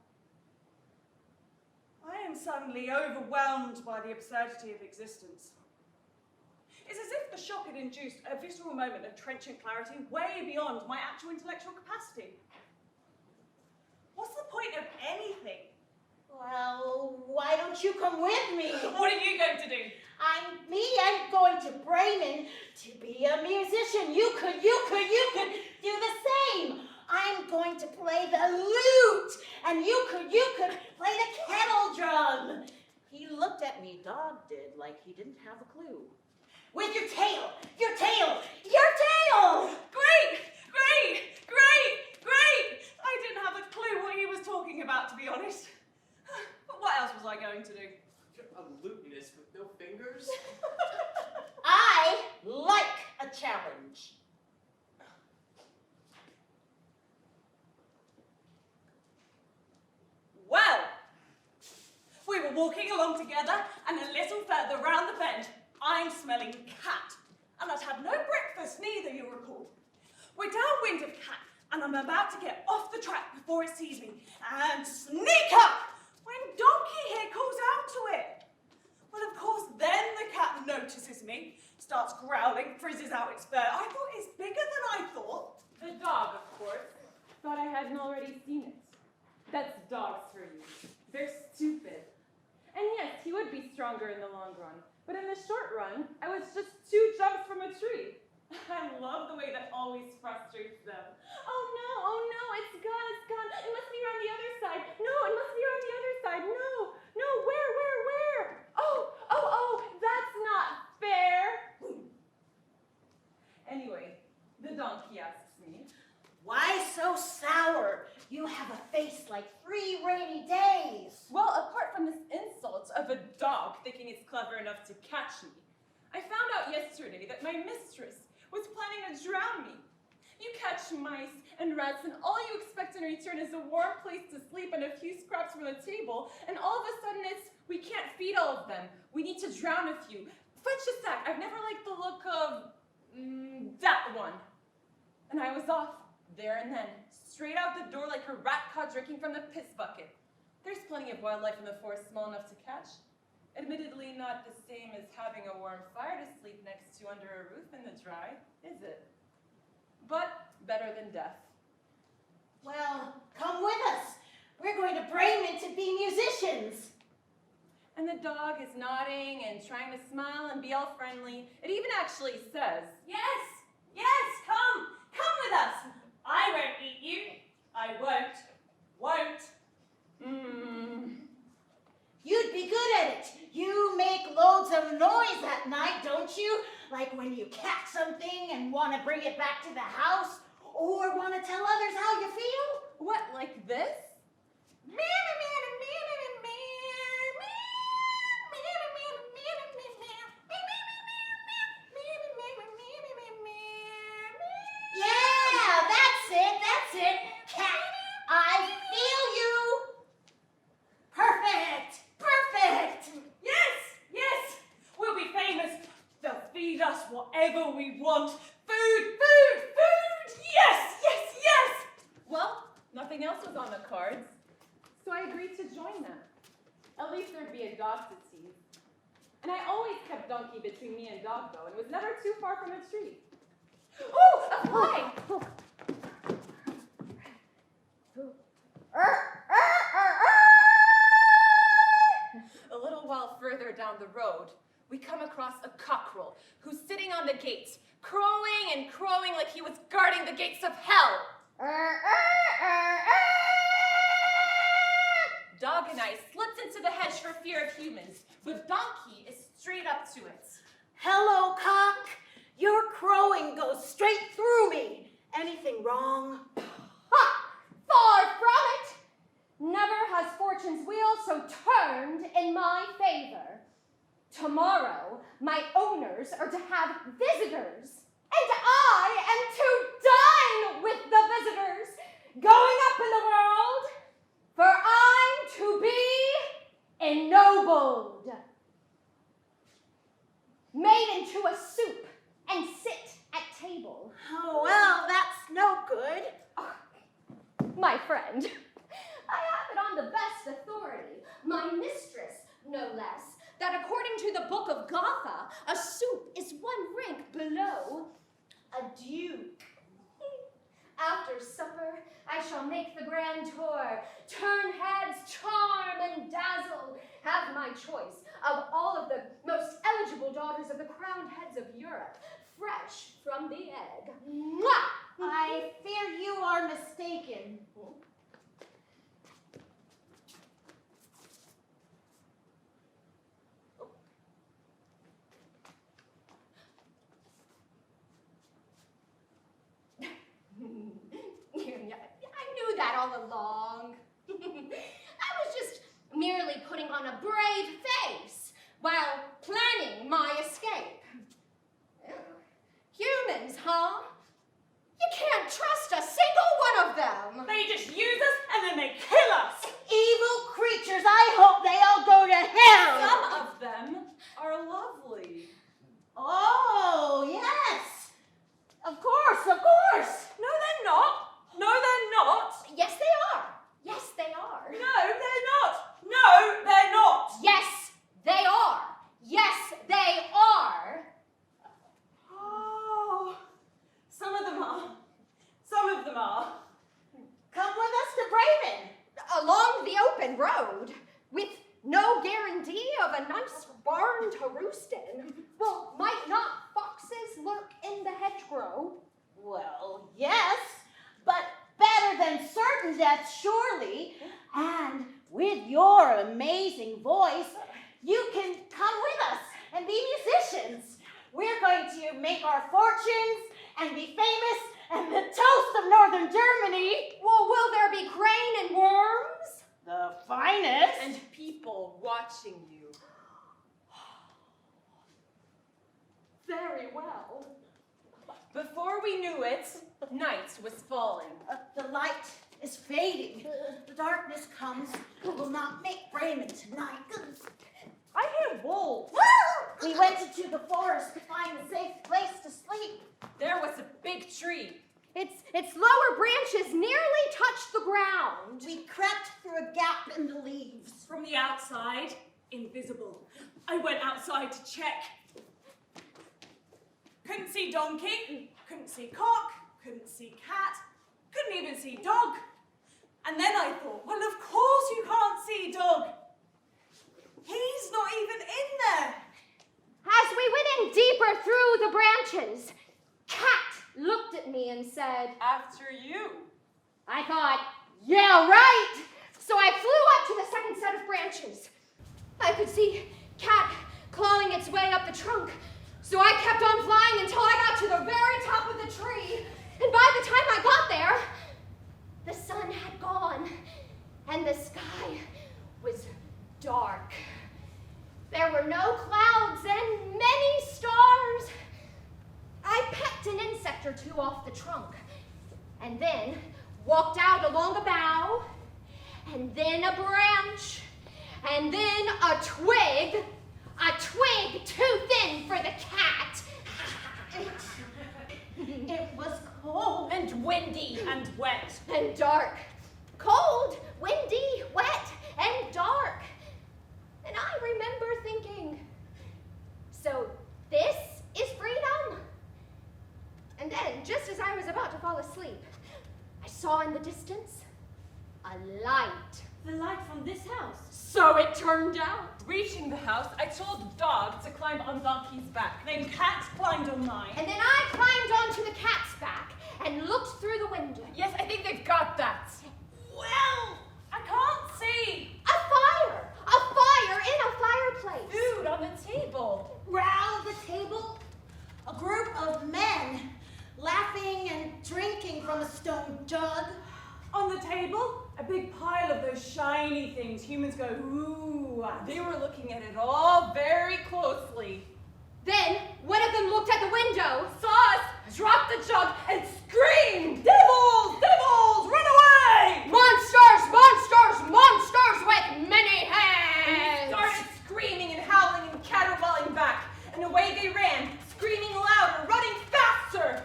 I am suddenly overwhelmed by the absurdity of existence. It's as if the shock had induced a visceral moment of trenchant clarity way beyond my actual intellectual capacity. What's the point of anything? Well, why don't you come with me? What are you going to do? I'm going to Bremen to be a musician. You could do the same. I'm going to play the lute, and you could play the kettle drum. He looked at me, dog did, like he didn't have a clue. With your tail! Great! I didn't have a clue what he was talking about, to be honest. But what else was I going to do? A lutenist with no fingers? I like a challenge. Well, we were walking along together, and a little further round the bend, I'm smelling cat. And I'd had no breakfast neither, you recall. We're downwind of cat, and I'm about to get off the track before it sees me, and sneak up, when Donkey here calls out to it. Well, of course, then the cat notices me, starts growling, frizzes out its fur. I thought it's bigger than I thought. The dog, of course. Thought I hadn't already seen it. That's dogs for you. They're stupid. And yes, he would be stronger in the long run. But in the short run, I was just 2 jumps from a tree. I love the way that always frustrates them. Oh no, it's gone. It must be around the other side. No, it must be around the other side. No, where? Oh, that's not fair. Anyway, the donkey asks me, Why so sour? You have a face like 3 rainy days. well, apart from this insult of a dog thinking it's clever enough to catch me, I found out yesterday that my mistress was planning to drown me. You catch mice and rats, and all you expect in return is a warm place to sleep and a few scraps from the table, and all of a sudden we can't feed all of them. We need to drown a few. Fetch a sack. I've never liked the look of that one. And I was off there and then, straight out the door like a rat caught drinking from the piss bucket. There's plenty of wildlife in the forest small enough to catch. Admittedly, not the same as having a warm fire to sleep next to under a roof in the dry, is it? But better than death. Well, come with us. We're going to Bremen to be musicians. And the dog is nodding and trying to smile and be all friendly. It even actually says, Yes, yes, come with us. I won't eat you. I won't. You'd be good at it. You make loads of noise at night, don't you? Like when you catch something and want to bring it back to the house, or want to tell others how you feel? What, like this? Yeah, that's it. Cat, I feel you. Perfect. Yes, we'll be famous. They'll feed us whatever we want. Food. Yes. Well, nothing else was on the cards, so I agreed to join them. At least there'd be a dog to tease. And I always kept Donkey between me and Doggo and was never too far from a treat. Oh, a fly! A little while further down the road, we come across a cockerel who's sitting on the gate, crowing like he was guarding the gates of hell. Dog and I slipped into the hedge for fear of humans, but Donkey is straight up to it. Hello, cock. Your crowing goes straight through me. Anything wrong? Ha! Far from it! Never has fortune's wheel so turned in my favor. Tomorrow, my owners are to have visitors, and I am to dine with the visitors, going up in the world, for I'm to be ennobled, made into a soup, and sit at table. Oh, well, that's no good. My friend, I have it on the best authority, my mistress, no less, that according to the Book of Gotha, a soup is one rank below a duke. After supper, I shall make the grand tour, turn heads, charm and dazzle, have my choice of all of the most eligible daughters of the crowned heads of Europe, fresh from the egg. Mwah! I fear you are mistaken. I knew that all along. I was just merely putting on a brave face while planning my escape. Humans, huh? You can't trust a single one of them. They just use us and then they kill us. Evil creatures, I hope they all go to hell. Some of them are lovely. Oh, yes. Of course. No, they're not. Yes, they are. Yes, they are. No, they're not. No, they're not. Yes, they are. Yes, they are. Oh, some of them are. Come with us to Bremen. Along the open road, with no guarantee of a nice barn to roost in. Well, might not foxes lurk in the hedgerow? Well, yes, but better than certain death, surely. And with your amazing voice, you can come with us and be musicians. We're going to make our fortunes and be famous and the toast of northern Germany. Well, will there be grain and worms? The finest. And people watching you. Very well. knew it, night was falling. The light is fading. The darkness comes. Will not make Bremen tonight. I hear wolves. We went into the forest to find a safe place to sleep. There was a big tree. Its lower branches nearly touched the ground. We crept through a gap in the leaves. From the outside, invisible. I went outside to check. Couldn't see donkey, couldn't see cock, couldn't see cat, couldn't even see dog. And then I thought, well, of course you can't see dog. He's not even in there. As we went in deeper through the branches, Cat looked at me and said, After you. I thought, yeah, right. So I flew up to the second set of branches. I could see Cat clawing its way up the trunk. So I kept on flying until I got to the very top of the tree. And by the time I got there, the sun had gone and the sky was dark. There were no clouds and many stars. I pecked an insect or two off the trunk and then walked out along a bough and then a branch and then a twig too thin for the cat. It was cold. And windy. And wet. And dark. Cold, windy, wet, and dark. And I remember thinking, so this is freedom? And then, just as I was about to fall asleep, I saw in the distance a light. The light from this house. So it turned out. Reaching the house, I told the dog to climb on Donkey's back. Then cat climbed on mine. And then I climbed onto the cat's back and looked through the window. Yes, I think they've got that. Well, I can't see. A fire! A fire in a fireplace! Food on the table. Round the table, a group of men laughing and drinking from a stone jug. On the table, a big pile of those shiny things humans go, ooh. at. They were looking at it all very closely. Then one of them looked at the window, Saw us, dropped the jug, and screamed, Devils! Devils! Run away! Monsters! Monsters! Monsters with many And hands! they started screaming and howling and caterwauling back. And away they ran, screaming louder, running faster.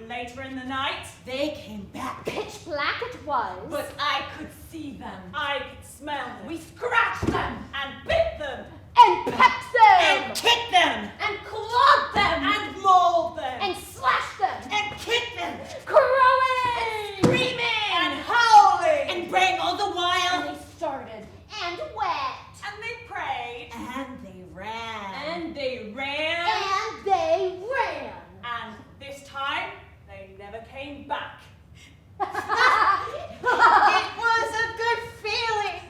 Later in the night, They came back. Pitch black it was. But I could see them. I could smell them. We scratched them and bit them and pecked them! And kicked them. And clawed them! and mauled them And slashed them! And kicked them. Crowing! Screaming. and howling And praying all the while. And they started. And wet. and they prayed And they ran. and they ran. And they ran. and this time they never came back. It was a good feeling.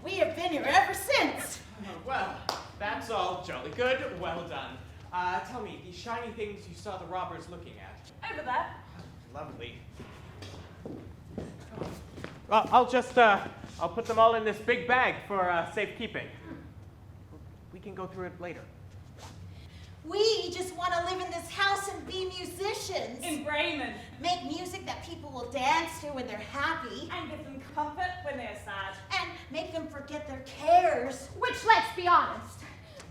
We have been here ever since. Well, that's all jolly good. Well done. Tell me, these shiny things you saw the robbers looking at. Over there. Lovely. Well, I'll put them all in this big bag for safekeeping. We can go through it later. We just want to live in this house and be musicians. In Bremen. Make music that people will dance to when they're happy. And give them comfort when they're sad. And make them forget their cares. Which, let's be honest,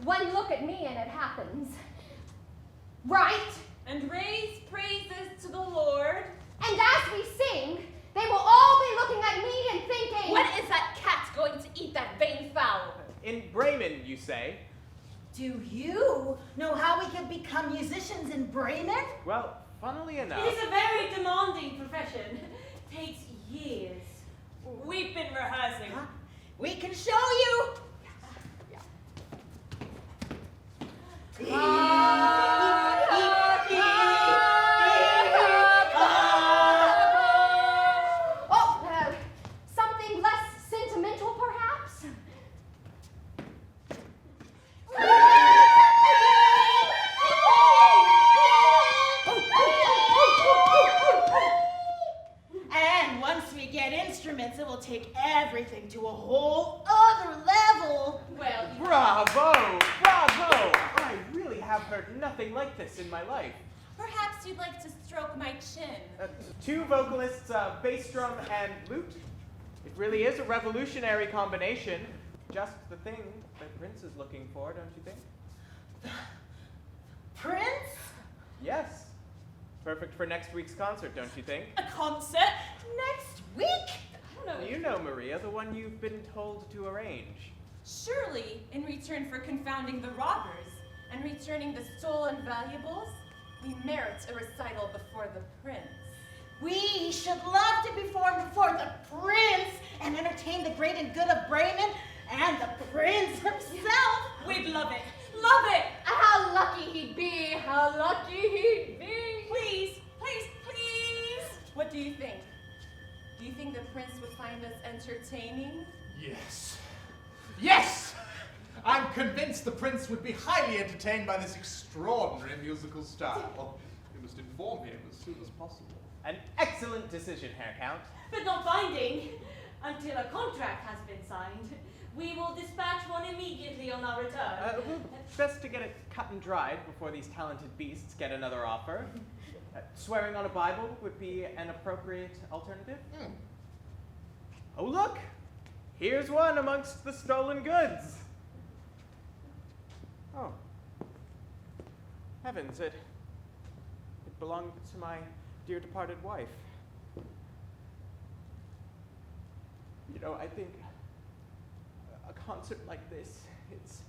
one look at me and it happens. Right? And raise praises to the Lord. And as we sing, they will all be looking at me and thinking, When is that cat going to eat that vain fowl? In Bremen, you say? Do you know how we can become musicians in Bremen? Well, funnily enough. It is a very demanding profession. Takes years. We've been rehearsing. Huh? We can show you. something less sentimental, perhaps? And once we get instruments, it will take everything to a whole other level. Well, Bravo! have heard nothing like this in my life. Perhaps you'd like to stroke my chin. 2 vocalists, bass drum and lute. It really is a revolutionary combination. Just the thing that Prince is looking for, don't you think? Prince? Yes. Perfect for next week's concert, don't you think? A concert next week? I don't know. You know, Maria, the one you've been told to arrange. Surely, in return for confounding the robbers and returning the stolen valuables, we merit a recital before the prince. We should love to perform before the prince and entertain the great and good of Bremen and the prince himself. We'd love it. Love it! How lucky he'd be! How lucky he'd be! Please, please, please! What do you think? Do you think the prince would find us entertaining? Yes. Yes! I'm convinced the prince would be highly entertained by this extraordinary musical style. You must inform him as soon as possible. An excellent decision, Herr Count. But not binding until a contract has been signed. We will dispatch one immediately on our return. Best to get it cut and dried before these talented beasts get another offer. Swearing on a Bible would be an appropriate alternative. Oh, look! Here's one amongst the stolen goods. Oh. Heavens, it belonged to my dear departed wife. You know, I think a concert like this, it's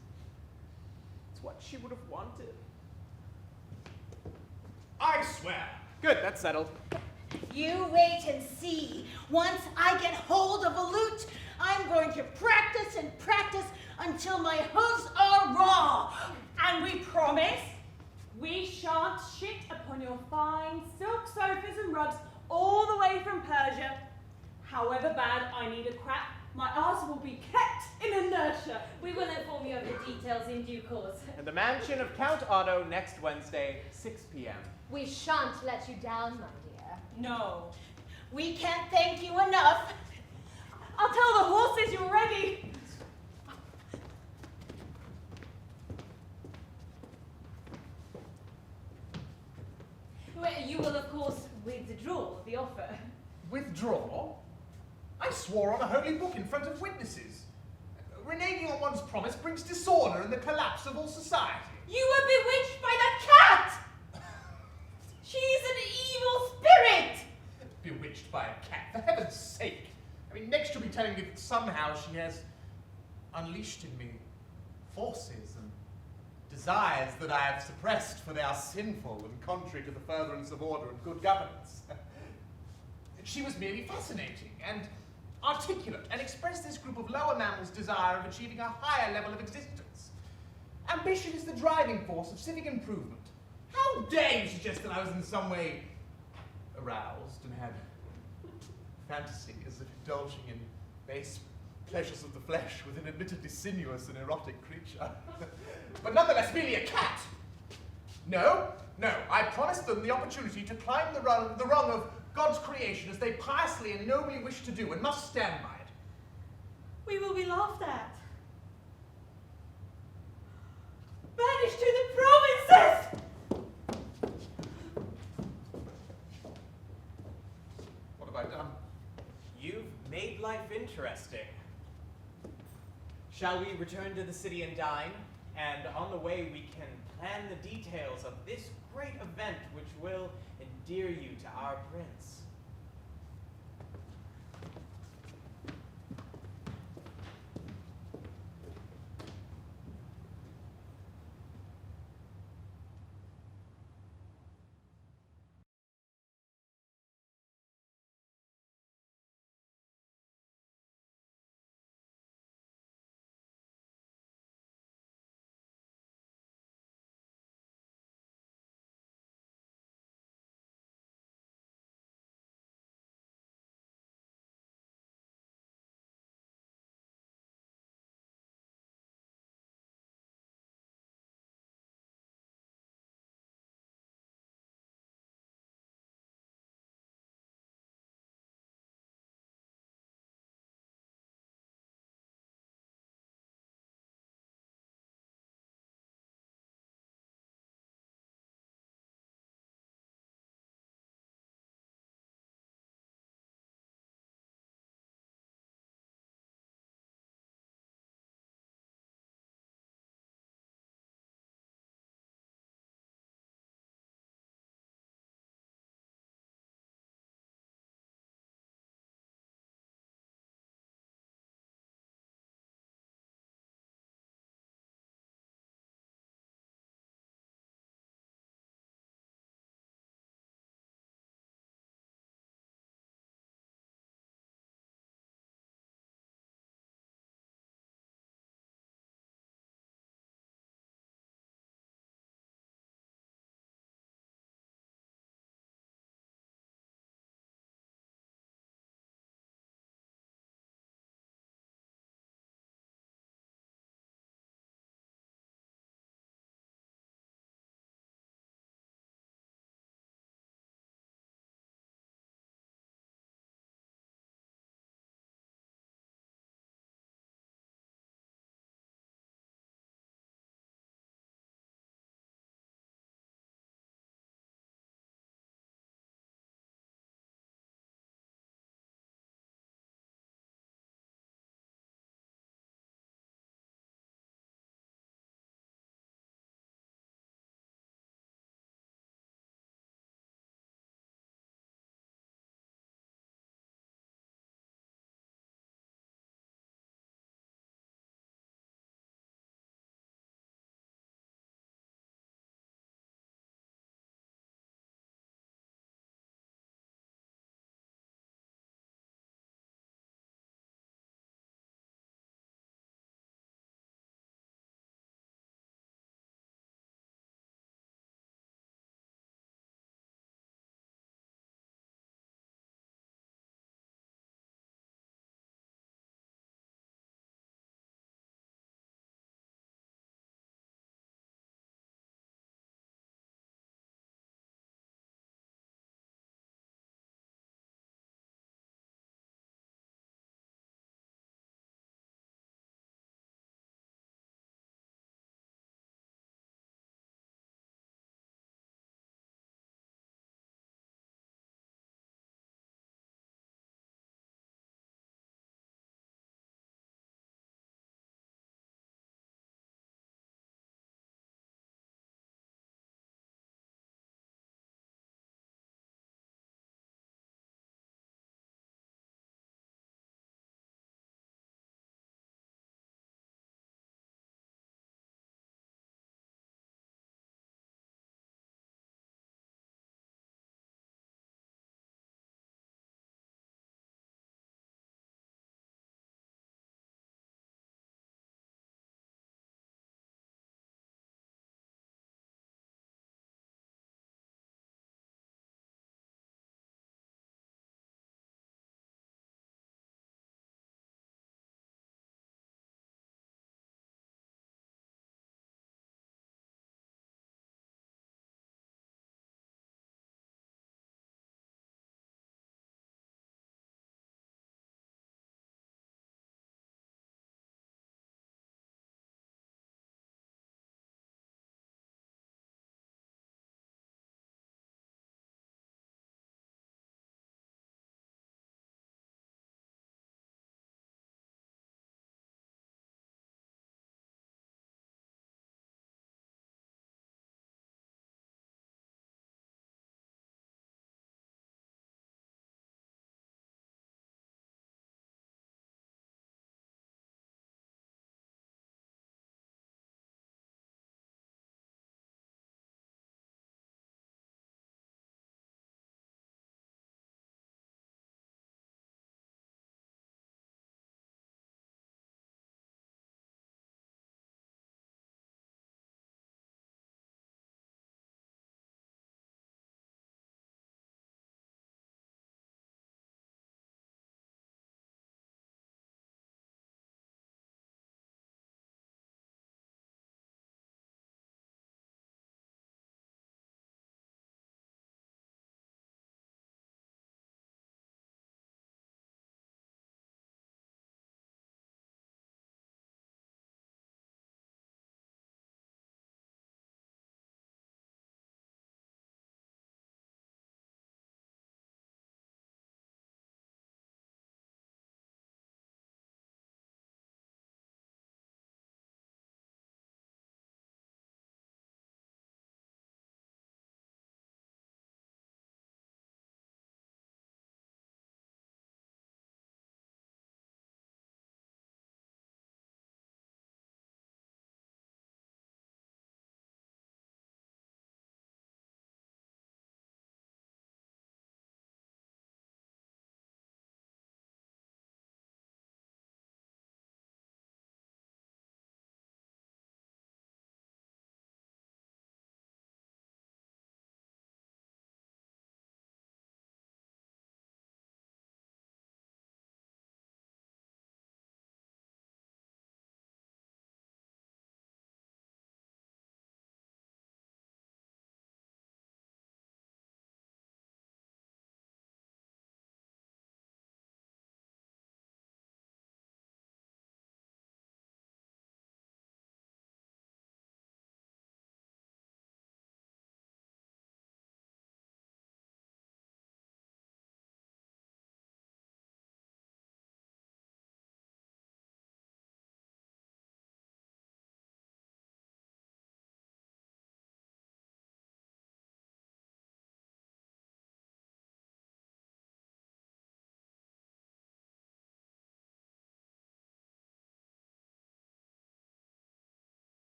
what she would have wanted. I swear. Good, that's settled. You wait and see. Once I get hold of a lute, I'm going to practice and practice until my hooves are raw. And we promise we shan't shit upon your fine silk sofas and rugs all the way from Persia. However bad I need a crap, my arse will be kept in inertia. We will inform you of the details in due course. And the mansion of Count Otto next Wednesday, 6 p.m. We shan't let you down, my dear. No. We can't thank you enough. I'll tell the horses you're ready. Well, you will, of course, withdraw the offer. Withdraw? I swore on a holy book in front of witnesses. Reneging on one's promise brings disorder and the collapse of all society. You were bewitched by the cat! She's an evil spirit! Bewitched by a cat, for heaven's sake. I mean, next you'll be telling me that somehow she has unleashed in me forces and desires that I have suppressed, for they are sinful and contrary to the furtherance of order and good governance. She was merely fascinating and articulate and expressed this group of lower mammals' desire of achieving a higher level of existence. Ambition is the driving force of civic improvement. How dare you suggest that I was in some way aroused and had fantasies of indulging in base pleasures of the flesh with an admittedly sinuous and erotic creature, but nonetheless merely a cat? No, I promised them the opportunity to climb the rung of God's creation as they piously and nobly wish to do, and must stand by it. We will be laughed at. Banished to the provinces! What have I done? You've made life interesting. Shall we return to the city and dine? And on the way we can plan the details of this great event which will endear you to our prince.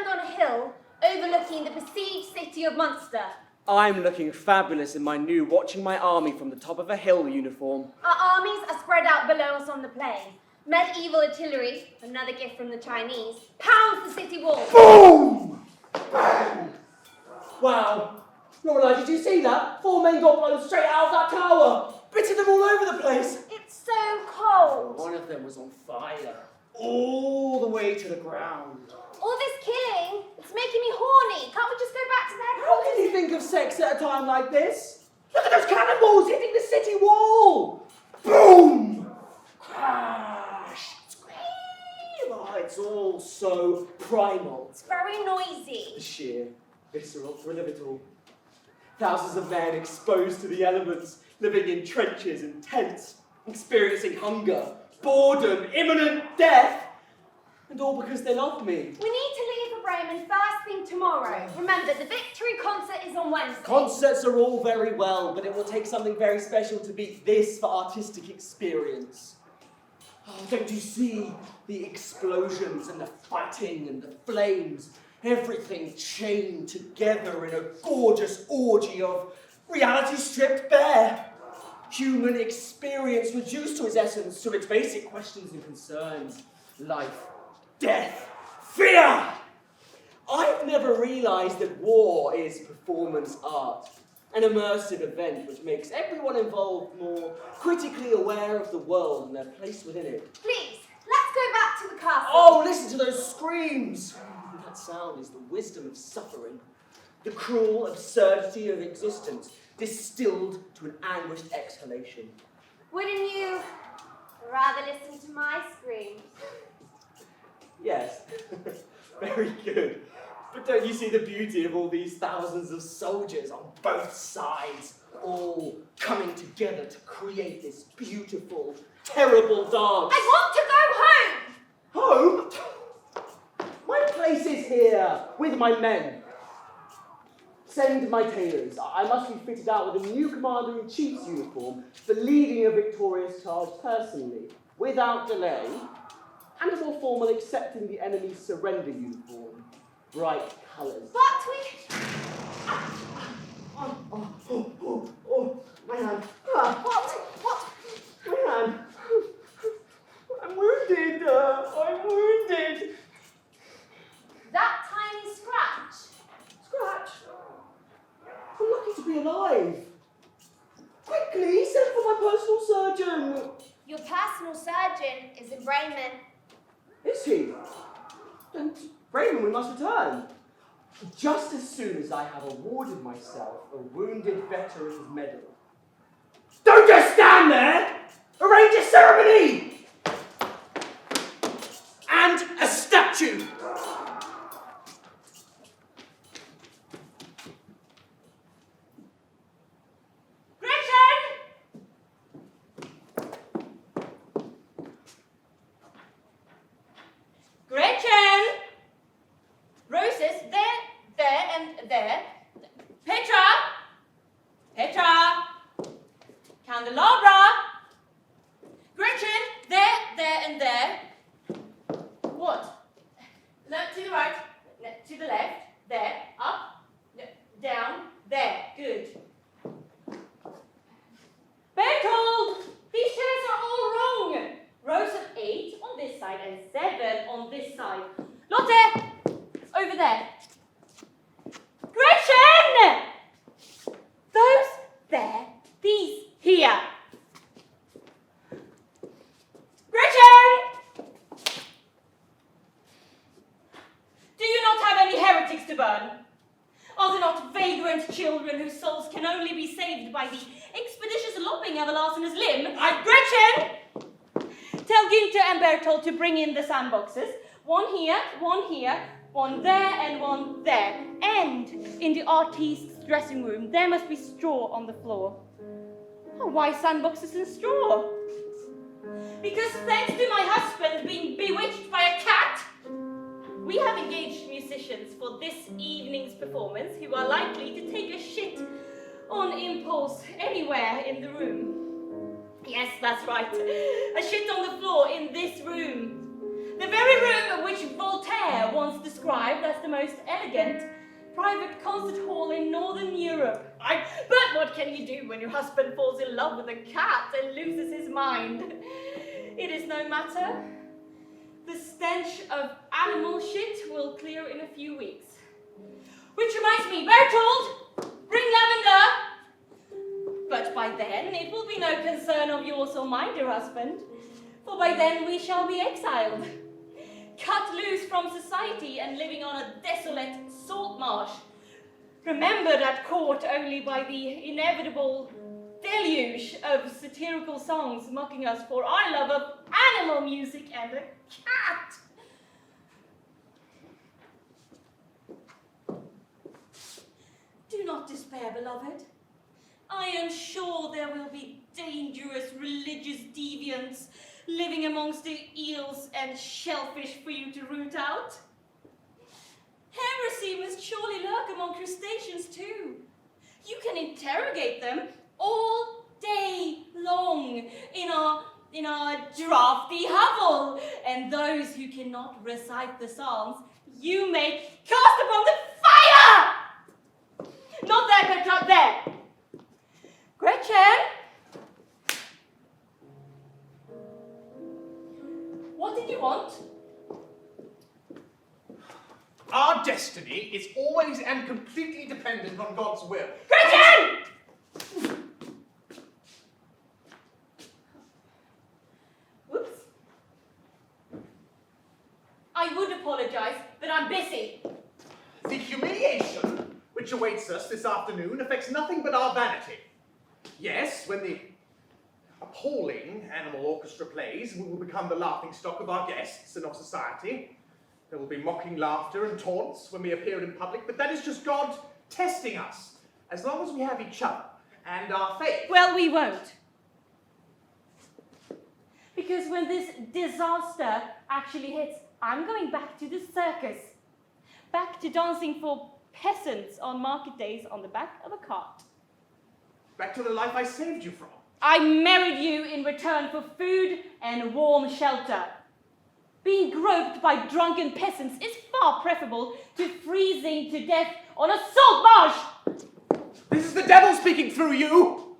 on a hill overlooking the besieged city of Munster. I'm looking fabulous in my new watching my army from the top of a hill uniform. Our armies are spread out below us on the plain. Medieval artillery, another gift from the Chinese, pounds the city wall. Boom! Bang! Wow. Lorelei, did you see that? 4 men got blown straight out of that tower. Bits of them all over the place. It's so cold. One of them was on fire. All the way to the ground. All this killing, it's making me horny. Can't we just go back to bed? How did he think of sex at a time like this? Look at those cannonballs hitting the city wall! Boom! Crash! Scream! Oh, it's all so primal. It's very noisy. The sheer, visceral thrill of it all. Thousands of men exposed to the elements, living in trenches and tents, experiencing hunger, boredom, imminent death. And all because they love me. We need to leave for Bremen first thing tomorrow. Remember, the victory concert is on Wednesday. Concerts are all very well, but it will take something very special to beat this for artistic experience. Oh, don't you see the explosions and the fighting and the flames? Everything chained together in a gorgeous orgy of reality stripped bare. Human experience reduced to its essence, to its basic questions and concerns. Life, death, fear! I've never realised that war is performance art, an immersive event which makes everyone involved more critically aware of the world and their place within it. Please, let's go back to the castle. Oh, listen to those screams! That sound is the wisdom of suffering, the cruel absurdity of existence, distilled to an anguished exhalation. Wouldn't you rather listen to my screams? Yes, very good. But don't you see the beauty of all these thousands of soldiers on both sides, all coming together to create this beautiful, terrible dance? I want to go home! Home? My place is here, with my men. Send my tailors. I must be fitted out with a new Commander-in-Chief's uniform for leading a victorious charge personally, without delay, and a more formal accepting the enemy's surrender uniform. Bright colours. But we... Oh, my hand. Ah, What? my hand. I'm wounded. I'm wounded. That tiny scratch? Scratch. I'm lucky to be alive. Quickly, send for my personal surgeon. Your personal surgeon is in Bremen. Is he? Then to Bremen we must return. Just as soon as I have awarded myself a wounded veteran's medal. Don't just stand there! Arrange a ceremony! And a statue! Gretchen! Roses, there, and there. Petra! Candelabra! Gretchen, there, and there. What? Left to the right, to the left, there, up, down, there. Good. Bertold! These chairs are all wrong. Rows of 8 on this side and 7 on this side. Lotte! Over there. Gretchen! Those there, these here. Gretchen! Do you not have any heretics to burn? Are there not vagrant children whose souls can only be saved by the expeditious lopping of a larcener's limb? Gretchen! Tell Günther and Bertold to bring in the sandboxes. One here, one there, and one there. And in the artist's dressing room, there must be straw on the floor. Oh, why sandboxes and straw? Because thanks to my husband being bewitched by a cat, we have engaged musicians for this evening's performance who are likely to take a shit on impulse anywhere in the room. Yes, that's right. A shit on the floor in this room. The very room which Voltaire once described as the most elegant private concert hall in Northern Europe. But what can you do when your husband falls in love with a cat and loses his mind? It is no matter. The stench of animal shit will clear in a few weeks. Which reminds me, Bertold, bring lavender! But by then, it will be no concern of yours or mine, dear husband, for by then we shall be exiled, cut loose from society and living on a desolate salt marsh, remembered at court only by the inevitable deluge of satirical songs mocking us for our love of animal music and a cat. Do not despair, beloved. I am sure there will be dangerous religious deviants living amongst the eels and shellfish for you to root out. Heresy must surely lurk among crustaceans too. You can interrogate them all day long in our drafty hovel, and those who cannot recite the Psalms, you may cast upon the fire! Not there, Petra, there! Gretchen? What did you want? Our destiny is always and completely dependent on God's will. Gretchen! Whoops. I would apologize, but I'm busy. The humiliation which awaits us this afternoon affects nothing but our vanity. Yes, when the appalling animal orchestra plays, we will become the laughingstock of our guests and of society. There will be mocking laughter and taunts when we appear in public, but that is just God testing us, as long as we have each other and our faith. Well, we won't. Because when this disaster actually hits, I'm going back to the circus. Back to dancing for peasants on market days on the back of a cart. Back to the life I saved you from. I married you in return for food and warm shelter. Being groped by drunken peasants is far preferable to freezing to death on a salt marsh! This is the devil speaking through you!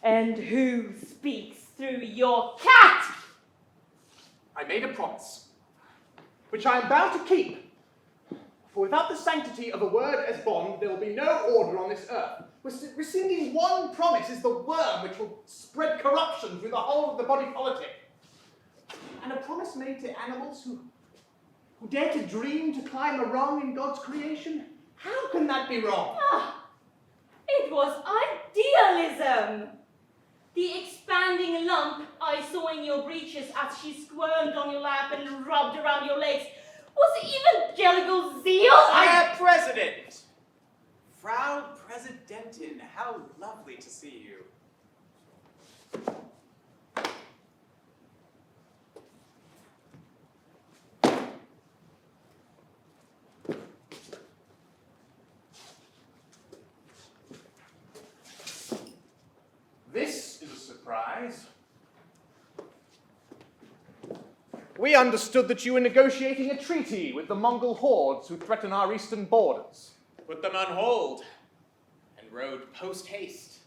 And who speaks through your cat? I made a promise, which I am bound to keep. For without the sanctity of a word as bond, there will be no order on this earth. Rescinding one promise is the worm which will spread corruption through the whole of the body politic. And a promise made to animals who dare to dream to climb a rung in God's creation? How can that be wrong? Ah, it was idealism. The expanding lump I saw in your breeches as she squirmed on your lap and rubbed around your legs was evangelical zeal. Herr President! Frau Präsidentin, how lovely to see you. This is a surprise. We understood that you were negotiating a treaty with the Mongol hordes who threaten our eastern borders. Put them on hold and rode post-haste.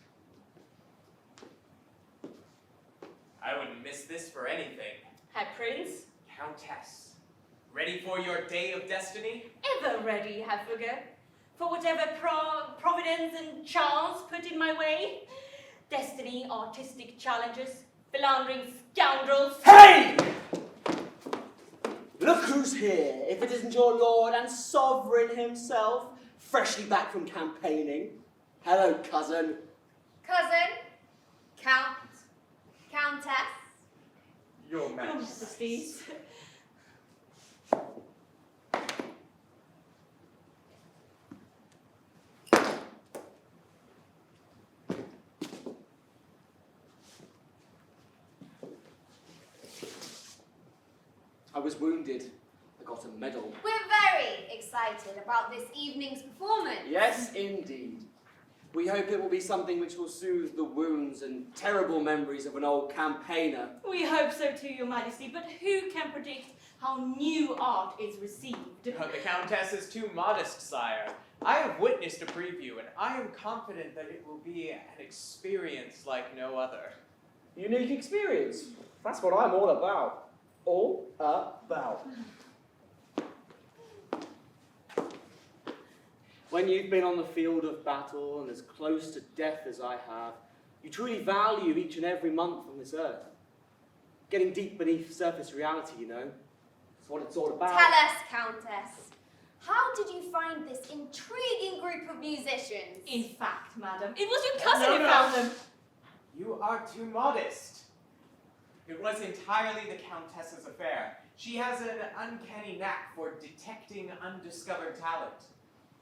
I wouldn't miss this for anything. Herr Prince, Countess, ready for your day of destiny? ever ready, Herr Fugger, for whatever providence and chance put in my way. Destiny, artistic challenges, philandering scoundrels. Hey! Look who's here, if it isn't your lord and sovereign himself, freshly back from campaigning. Hello, cousin. Cousin, Count, Countess. Your Your Majesties. I was wounded. I got a medal. We're very excited about this evening's performance. Yes, indeed. We hope it will be something which will soothe the wounds and terrible memories of an old campaigner. We hope so too, Your Majesty, but who can predict how new art is received? The Countess is too modest, sire. I have witnessed a preview, and I am confident that it will be an experience like no other. Unique experience. That's what I'm all about. All about. When you've been on the field of battle and as close to death as I have, you truly value each and every month on this earth. Getting deep beneath surface reality, you know. That's what it's all about. Tell us, Countess, how did you find this intriguing group of musicians? In fact, madam, it was your cousin who No. found them. You are too modest. It was entirely the Countess's affair. She has an uncanny knack for detecting undiscovered talent.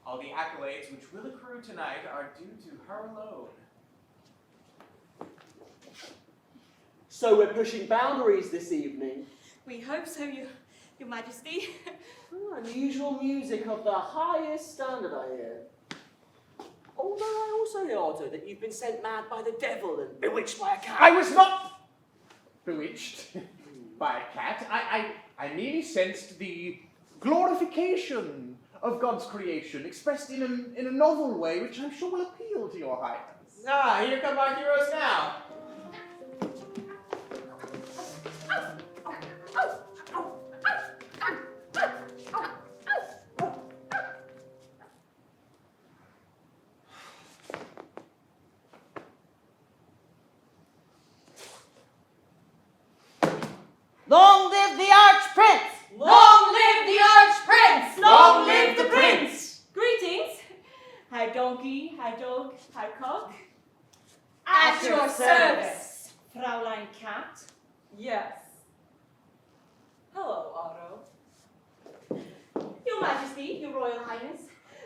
All the accolades which will accrue tonight are due to her alone. So we're pushing boundaries this evening. We hope so, Your Majesty. Unusual music of the highest standard, I hear. Although I also hear, Otto, that you've been sent mad by the devil and bewitched by a cat. I was not bewitched by a cat. I merely sensed the glorification of God's creation expressed in a novel way, which I'm sure will appeal to your highness. Ah, here come our heroes now. Long live the Arch-Prince! Long live the Arch-Prince! Long live the Prince! Greetings. Hi donkey, hi dog, hi cock. At your service. Fraulein Cat. Yes. Hello, Otto. Your Majesty, Your Royal Highness,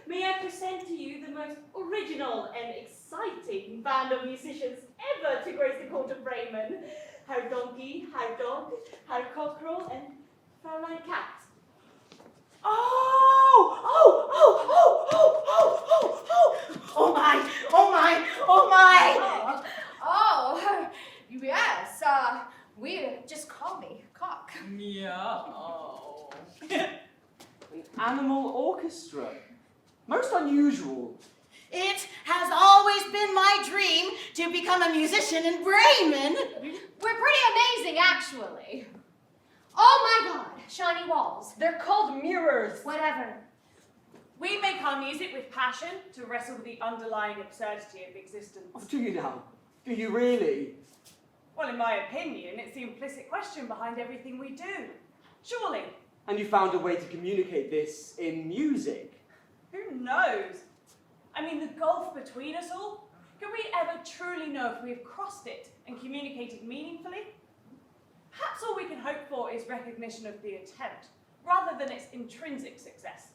may I present to you the most original and exciting band of musicians ever to grace the court of Bremen. Herr Donkey, Herr Dog, Herr Cockerel, and Fraulein Cat. Oh my, oh my, oh my! Oh, yes, we just call me Cock. Meow. An animal orchestra. Most unusual. It has always been my dream to become a musician in Bremen. We're pretty amazing, actually. Oh my god, shiny walls. They're called mirrors. Whatever. We make our music with passion to wrestle with the underlying absurdity of existence. Oh, do you now? Do you really? Well, in my opinion, it's the implicit question behind everything we do. Surely. And you found a way to communicate this in music? Who knows? I mean, the gulf between us all, can we ever truly know if we have crossed it and communicated meaningfully? Perhaps all we can hope for is recognition of the attempt, rather than its intrinsic success.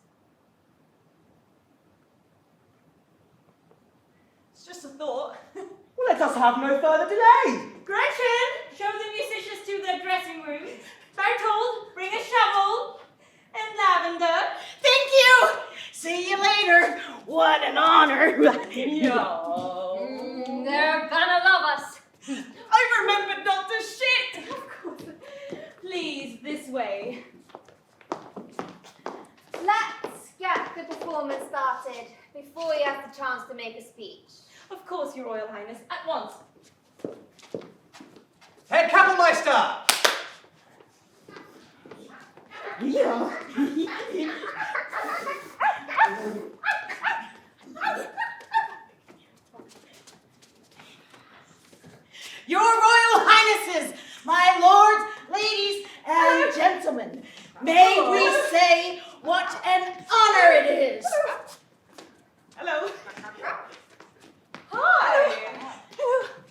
It's just a thought. Well, let us have no further delay. Gretchen, show the musicians to their dressing rooms. Bertold, bring a shovel. And Lavender. Thank you! See you later. What an honor. Yo. They're gonna love us. I remembered Dr. Shit. Of course. Please, this way. Let's get the performance started before he has the chance to make a speech. Of course, Your Royal Highness, at once. Herr Kapellmeister! Yeah. Your Royal Highnesses, my lords, ladies, and gentlemen, may we say what an honor it is. Hello. Hi.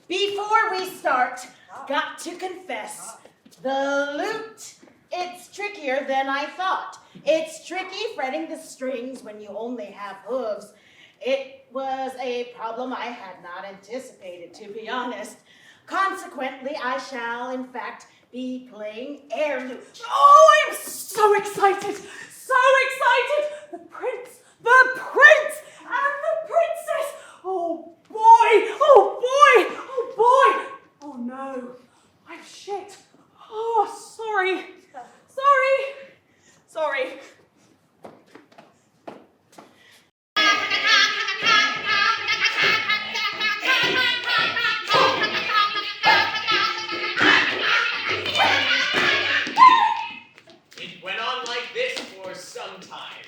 Before we start, got to confess, the lute, it's trickier than I thought. It's tricky fretting the strings when you only have hooves. It was a problem I had not anticipated, to be honest. Consequently, I shall, in fact, be playing air lute. Oh, I'm so excited. So excited. The prince, and the princess. Oh, no. I'm shit. Oh, sorry. Sorry. It went on like this for some time.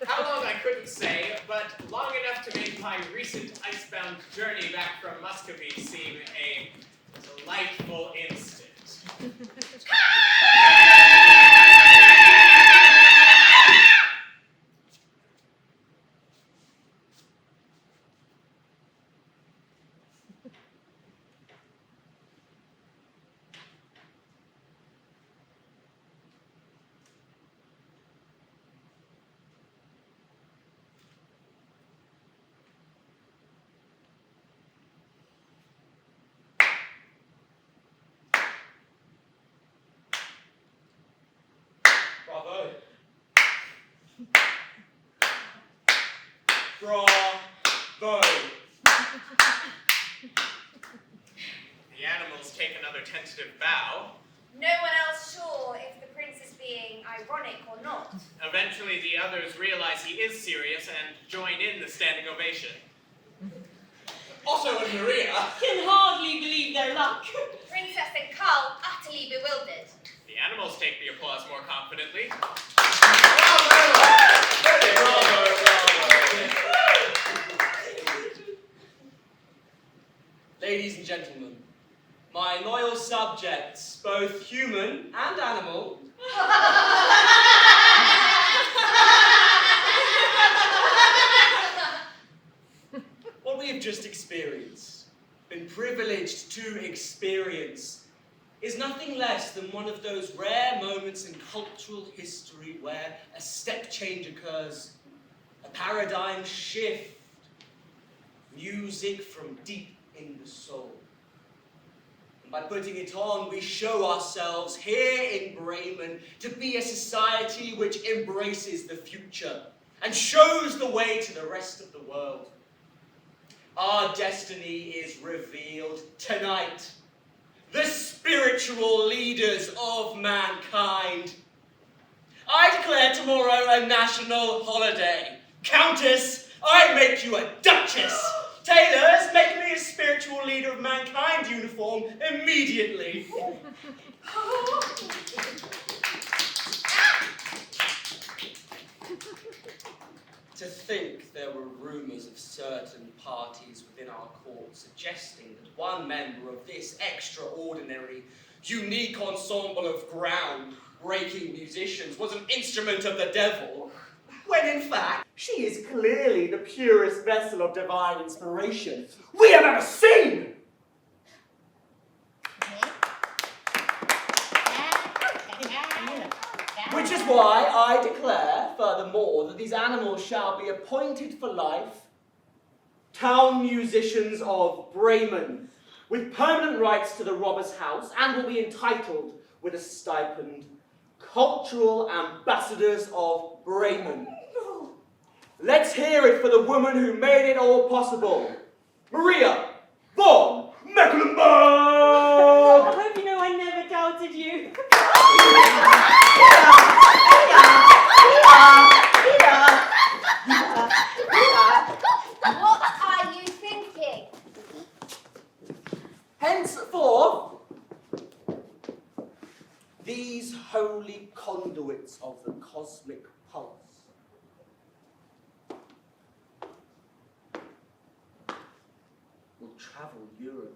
How long I couldn't say, but long enough to make my recent icebound journey back from Muscovy seem a delightful instant. Bravo. Bravo. The animals take another tentative bow. No one else sure if the prince is being ironic or not. Eventually, the others realize he is serious and join in the standing ovation. Otto and Maria, Can hardly believe their luck. Princess and Carl utterly bewildered. the animals take the applause more confidently. Ladies and gentlemen, my loyal subjects, both human and animal, what we have just experienced, been privileged to experience, is nothing less than one of those rare moments in cultural history where a step change occurs, a paradigm shift, music from deep in the soul. And by putting it on, we show ourselves here in Bremen to be a society which embraces the future and shows the way to the rest of the world. Our destiny is revealed tonight. The spiritual leaders of mankind. I declare tomorrow a national holiday. Countess, I make you a duchess. Tailors, make me a spiritual leader of mankind uniform immediately. To think there were rumours of certain parties within our court suggesting that one member of this extraordinary, unique ensemble of ground-breaking musicians was an instrument of the devil, when in fact she is clearly the purest vessel of divine inspiration we have ever seen! Which is why I declare, furthermore, that these animals shall be appointed for life town musicians of Bremen, with permanent rights to the robber's house, and will be entitled, with a stipend, cultural ambassadors of Bremen. Let's hear it for the woman who made it all possible, Maria von Mecklenburg! I hope you know I never doubted you. What are you thinking? Henceforth, these holy conduits of the cosmic pulse will travel Europe,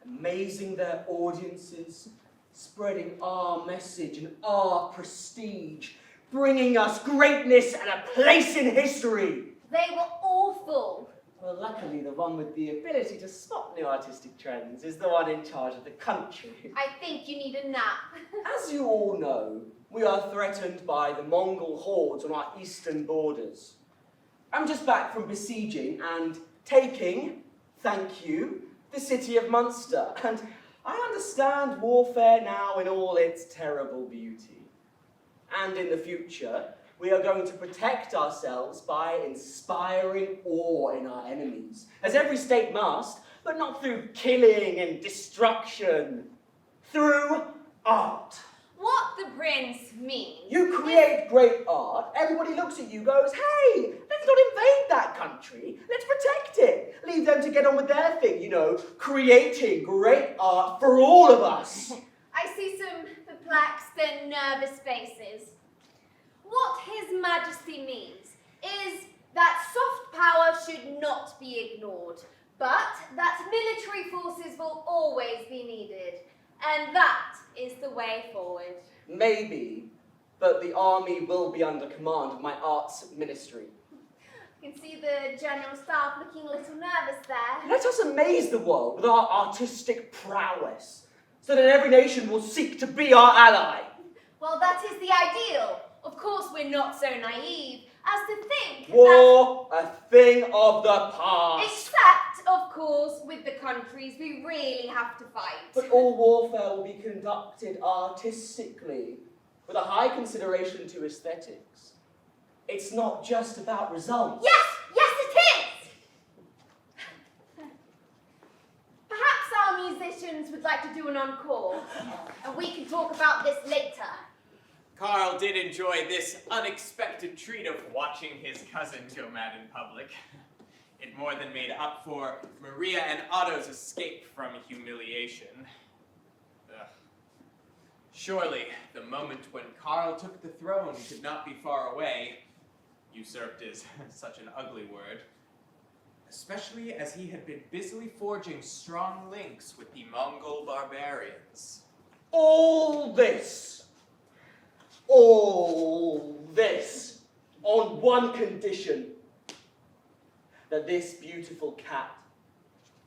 amazing their audiences, spreading our message and our prestige, bringing us greatness and a place in history. They were awful. Well, luckily, the one with the ability to spot new artistic trends is the one in charge of the country. I think you need a nap. As you all know, we are threatened by the Mongol hordes on our eastern borders. I'm just back from besieging and taking, thank you, the city of Munster, and I understand warfare now in all its terrible beauty. And in the future, we are going to protect ourselves by inspiring awe in our enemies, as every state must, but not through killing and destruction. Through art. What the prince means. You create great art, everybody looks at you, goes, hey, let's not invade that country, let's protect it. Leave them to get on with their thing, you know, creating great art for all of us. I see some perplexed and nervous faces. What His Majesty means is that soft power should not be ignored, but that military forces will always be needed, and that is the way forward. Maybe, but the army will be under command of my arts ministry. You can see the general staff looking a little nervous there. Let us amaze the world with our artistic prowess, so that every nation will seek to be our ally. Well, that is the ideal. Of course, we're not so naive as to think War, a thing of the that... past. Except, of course, with the countries we really have to fight. But all warfare will be conducted artistically, with a high consideration to aesthetics. It's not just about results. Yes, it is! Perhaps our musicians would like to do an encore, and we can talk about this later. Carl did enjoy this unexpected treat of watching his cousin go mad in public. It more than made up for Maria and Otto's escape from humiliation. Ugh. Surely, the moment when Carl took the throne could not be far away. Usurped is such an ugly word. Especially as he had been busily forging strong links with the Mongol barbarians. All this, on one condition, that this beautiful cat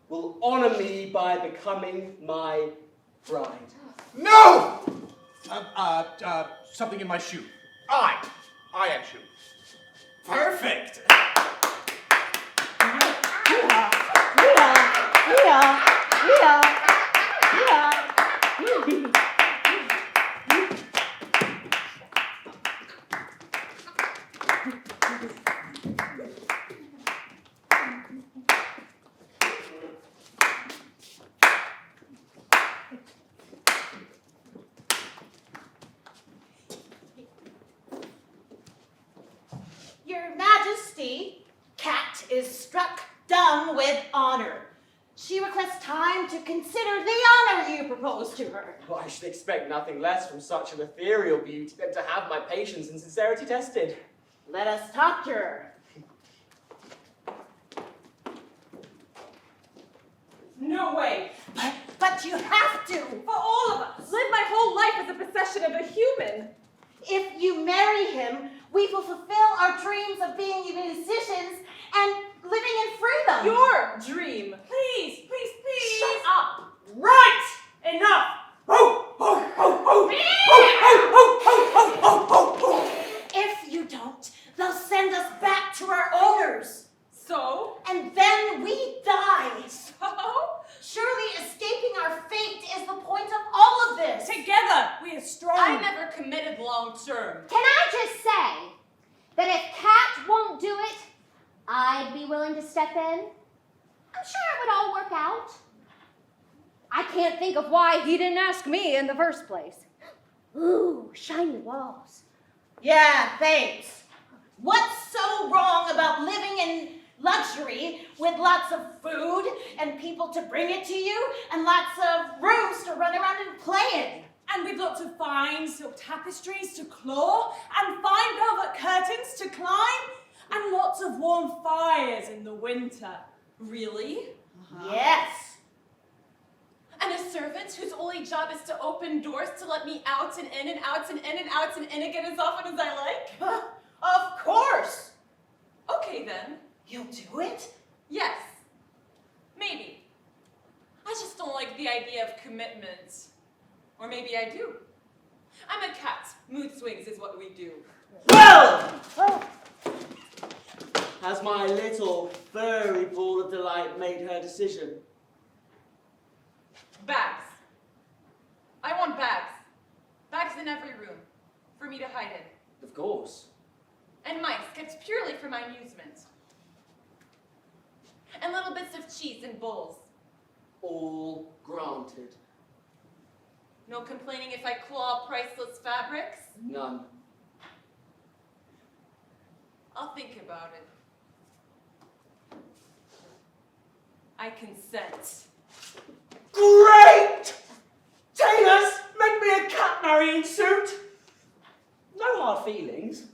will honor me by becoming my bride. No! Something in my shoe. I am shoe. Perfect! Your Majesty, Cat is struck dumb with honor. She requests time to consider the honor you propose to her. Well, I should expect nothing less from such an ethereal beauty than to have my patience and sincerity tested. Let us talk to her. No way. But you have to. For all of us. Live my whole life as a possession of a human. If you marry him, we will fulfill our dreams of being musicians and living in freedom. Your dream. Please. Shut up. Right. Enough. If you don't, they'll send us back to our owners. So? And then we die. So? Surely escaping our fate is the point of all of this. Together, we are strong. I never committed long term. Can I just say that if Cat won't do it, I'd be willing to step in? I'm sure it would all work out. I can't think of why he didn't ask me in the first place. Ooh, shiny walls. Yeah, thanks. What's so wrong about living in luxury with lots of food and people to bring it to you and lots of rooms to run around and play in? And with lots of fine silk tapestries to claw, and fine velvet curtains to climb, and lots of warm fires in the winter. Really? Yes. And a servant whose only job is to open doors to let me out and in and out and in and out and in again as often as I like? Of course. Okay then. You'll do it? Yes. Maybe. I just don't like the idea of commitment. Or maybe I do. I'm a cat. Mood swings is what we do. Well! Has my little furry ball of delight made her decision? Bags. I want bags. Bags in every room. For me to hide in. Of course. And mice kept purely for my amusement. And little bits of cheese in bowls. All granted. No complaining if I claw priceless fabrics? None. I'll think about it. I consent. Great! Tailors, make me a cat marrying suit. No hard feelings.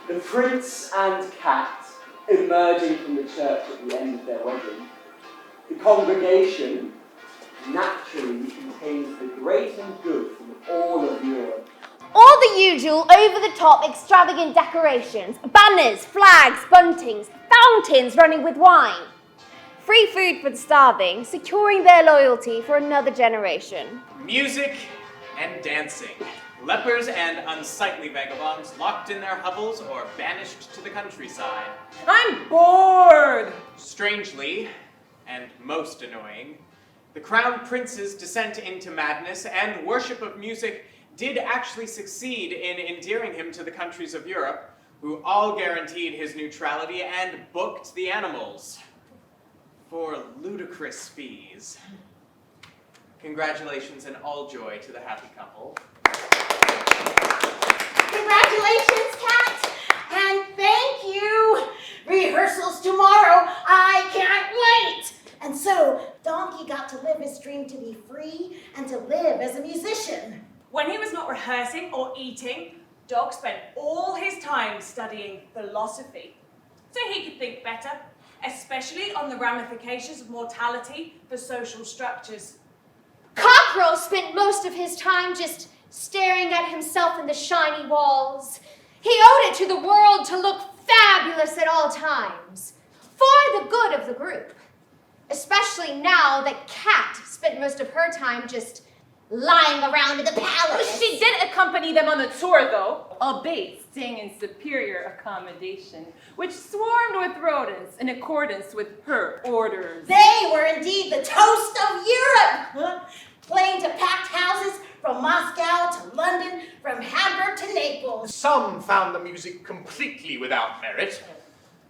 The prince and cat emerging from the church at the end of their wedding, the congregation naturally contains the great and good from all of Europe. All the usual over-the-top extravagant decorations, banners, flags, buntings, fountains running with wine. Free food for the starving, securing their loyalty for another generation. Music and dancing. Lepers and unsightly vagabonds locked in their hovels or banished to the countryside. I'm bored! Strangely, and most annoying, the crown prince's descent into madness and worship of music did actually succeed in endearing him to the countries of Europe, who all guaranteed his neutrality and booked the animals for ludicrous fees. Congratulations and all joy to the happy couple. Congratulations, Kat! And thank you! Rehearsals tomorrow. I can't wait! And so, Donkey got to live his dream to be free and to live as a musician. When he was not rehearsing or eating, Dog spent all his time studying philosophy, so he could think better, especially on the ramifications of mortality for social structures. Cockerel spent most of his time just staring at himself in the shiny walls. He owed it to the world to look fabulous at all times, for the good of the group. Especially now that Kat spent most of her time just lying around in the palace. She did accompany them on the tour, though, albeit staying in superior accommodation, which swarmed with rodents in accordance with her orders. They were indeed the toast of Europe! Playing to packed houses from Moscow to London, from Hamburg to Naples. Some found the music completely without merit,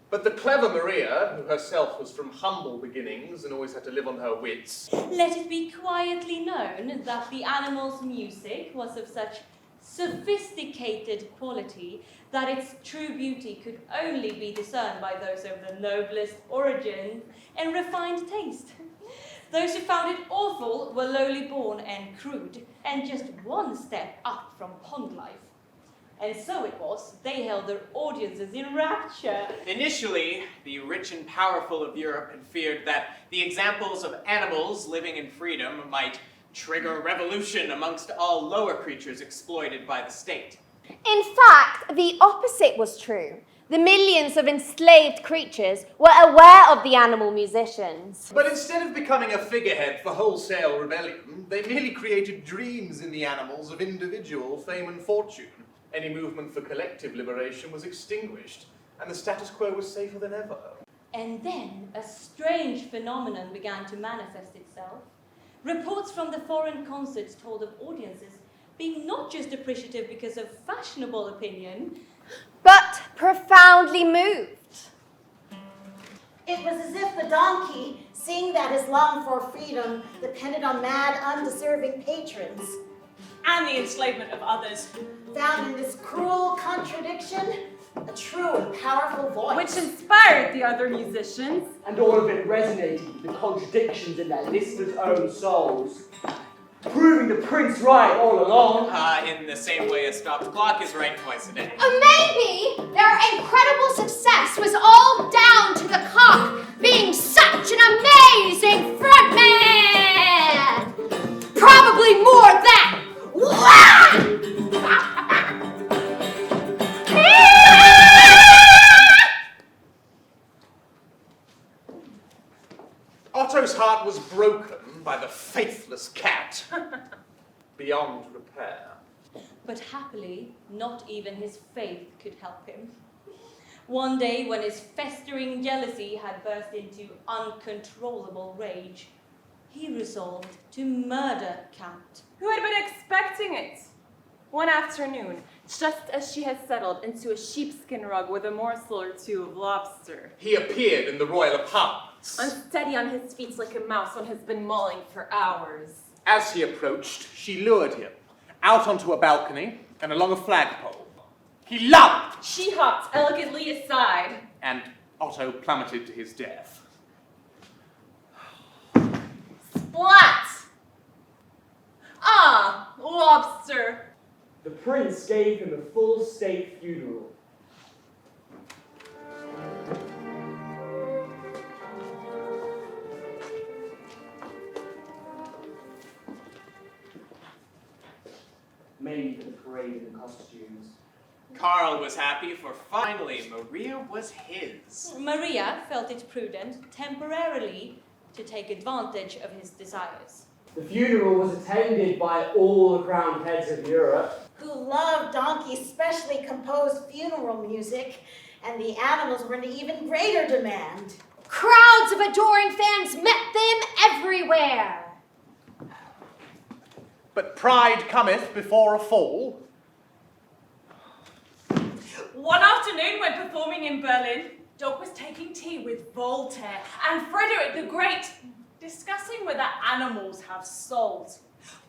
but the clever Maria, who herself was from humble beginnings and always had to live on her wits, Let it be quietly known that the animal's music was of such sophisticated quality that its true beauty could only be discerned by those of the noblest origin and refined taste. Those who found it awful were lowly born and crude, and just one step up from pond life. And so it was, they held their audiences in rapture. Initially, the rich and powerful of Europe had feared that the examples of animals living in freedom might trigger revolution amongst all lower creatures exploited by the state. In fact, the opposite was true. The millions of enslaved creatures were aware of the animal musicians. but instead of becoming a figurehead for wholesale rebellion, they merely created dreams in the animals of individual fame and fortune. Any movement for collective liberation was extinguished, and the status quo was safer than ever. And then a strange phenomenon began to manifest itself. Reports from the foreign concerts told of audiences being not just appreciative because of fashionable opinion, But profoundly moved. It was as if the donkey, seeing that his long for freedom depended on mad, undeserving patrons, and the enslavement of others. found in this cruel contradiction a true and powerful voice. Which inspired the other musicians. And all of it resonated with the contradictions in their listeners' own souls, proving the prince right all along. In the same way a stopped clock is right twice a day. Maybe their incredible success was all down to the cock being such an amazing frontman. Probably more than. Otto's heart was broken by the faithless cat, beyond repair. But happily, not even his faith could help him. One day, when his festering jealousy had burst into uncontrollable rage, he resolved to murder Cat. Who had been expecting it. One afternoon, just as she had settled into a sheepskin rug with a morsel or two of lobster. He appeared in the royal apartments. Unsteady on his feet like a mouse one has been mauling for hours. As he approached, she lured him out onto a balcony and along a flagpole. He lumped, She hopped elegantly aside. and Otto plummeted to his death. Splat! Ah, lobster. The prince gave him a full state funeral. Karl was happy, for finally Maria was his. Maria felt it prudent temporarily to take advantage of his desires. The funeral was attended by all the crowned heads of Europe. Who loved Donkey's specially composed funeral music, and the animals were in even greater demand. Crowds of adoring fans met them everywhere. But pride cometh before a fall. One afternoon when performing in Berlin, Doc was taking tea with Voltaire and Frederick the Great, discussing whether animals have souls.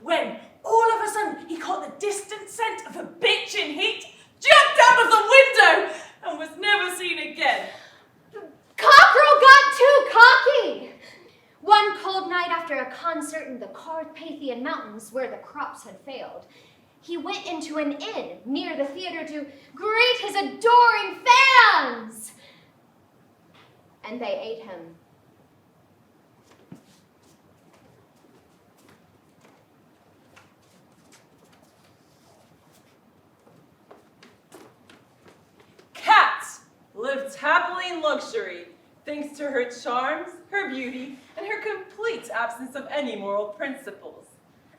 When, all of a sudden, he caught the distant scent of a bitch in heat, jumped out of the window, and was never seen again. Cockerel got too cocky. One cold night after a concert in the Carpathian Mountains where the crops had failed, he went into an inn near the theater to greet his adoring fans. And they ate him. Kat lived happily in luxury, thanks to her charms, her beauty, and her complete absence of any moral principles,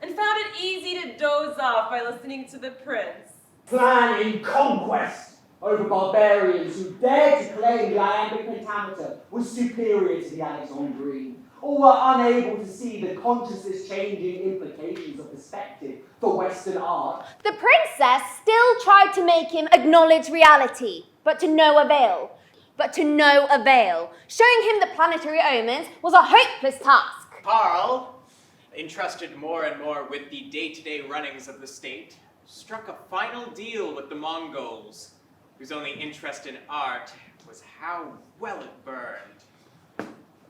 and found it easy to doze off by listening to the prince. Planning conquest over barbarians who dared to claim the iambic pentameter was superior to the Alexandrine, or were unable to see the consciousness-changing implications of perspective for Western art. The princess still tried to make him acknowledge reality, but to no avail. Showing him the planetary omens was a hopeless task. Karl, entrusted more and more with the day-to-day runnings of the state, struck a final deal with the Mongols, whose only interest in art was how well it burned.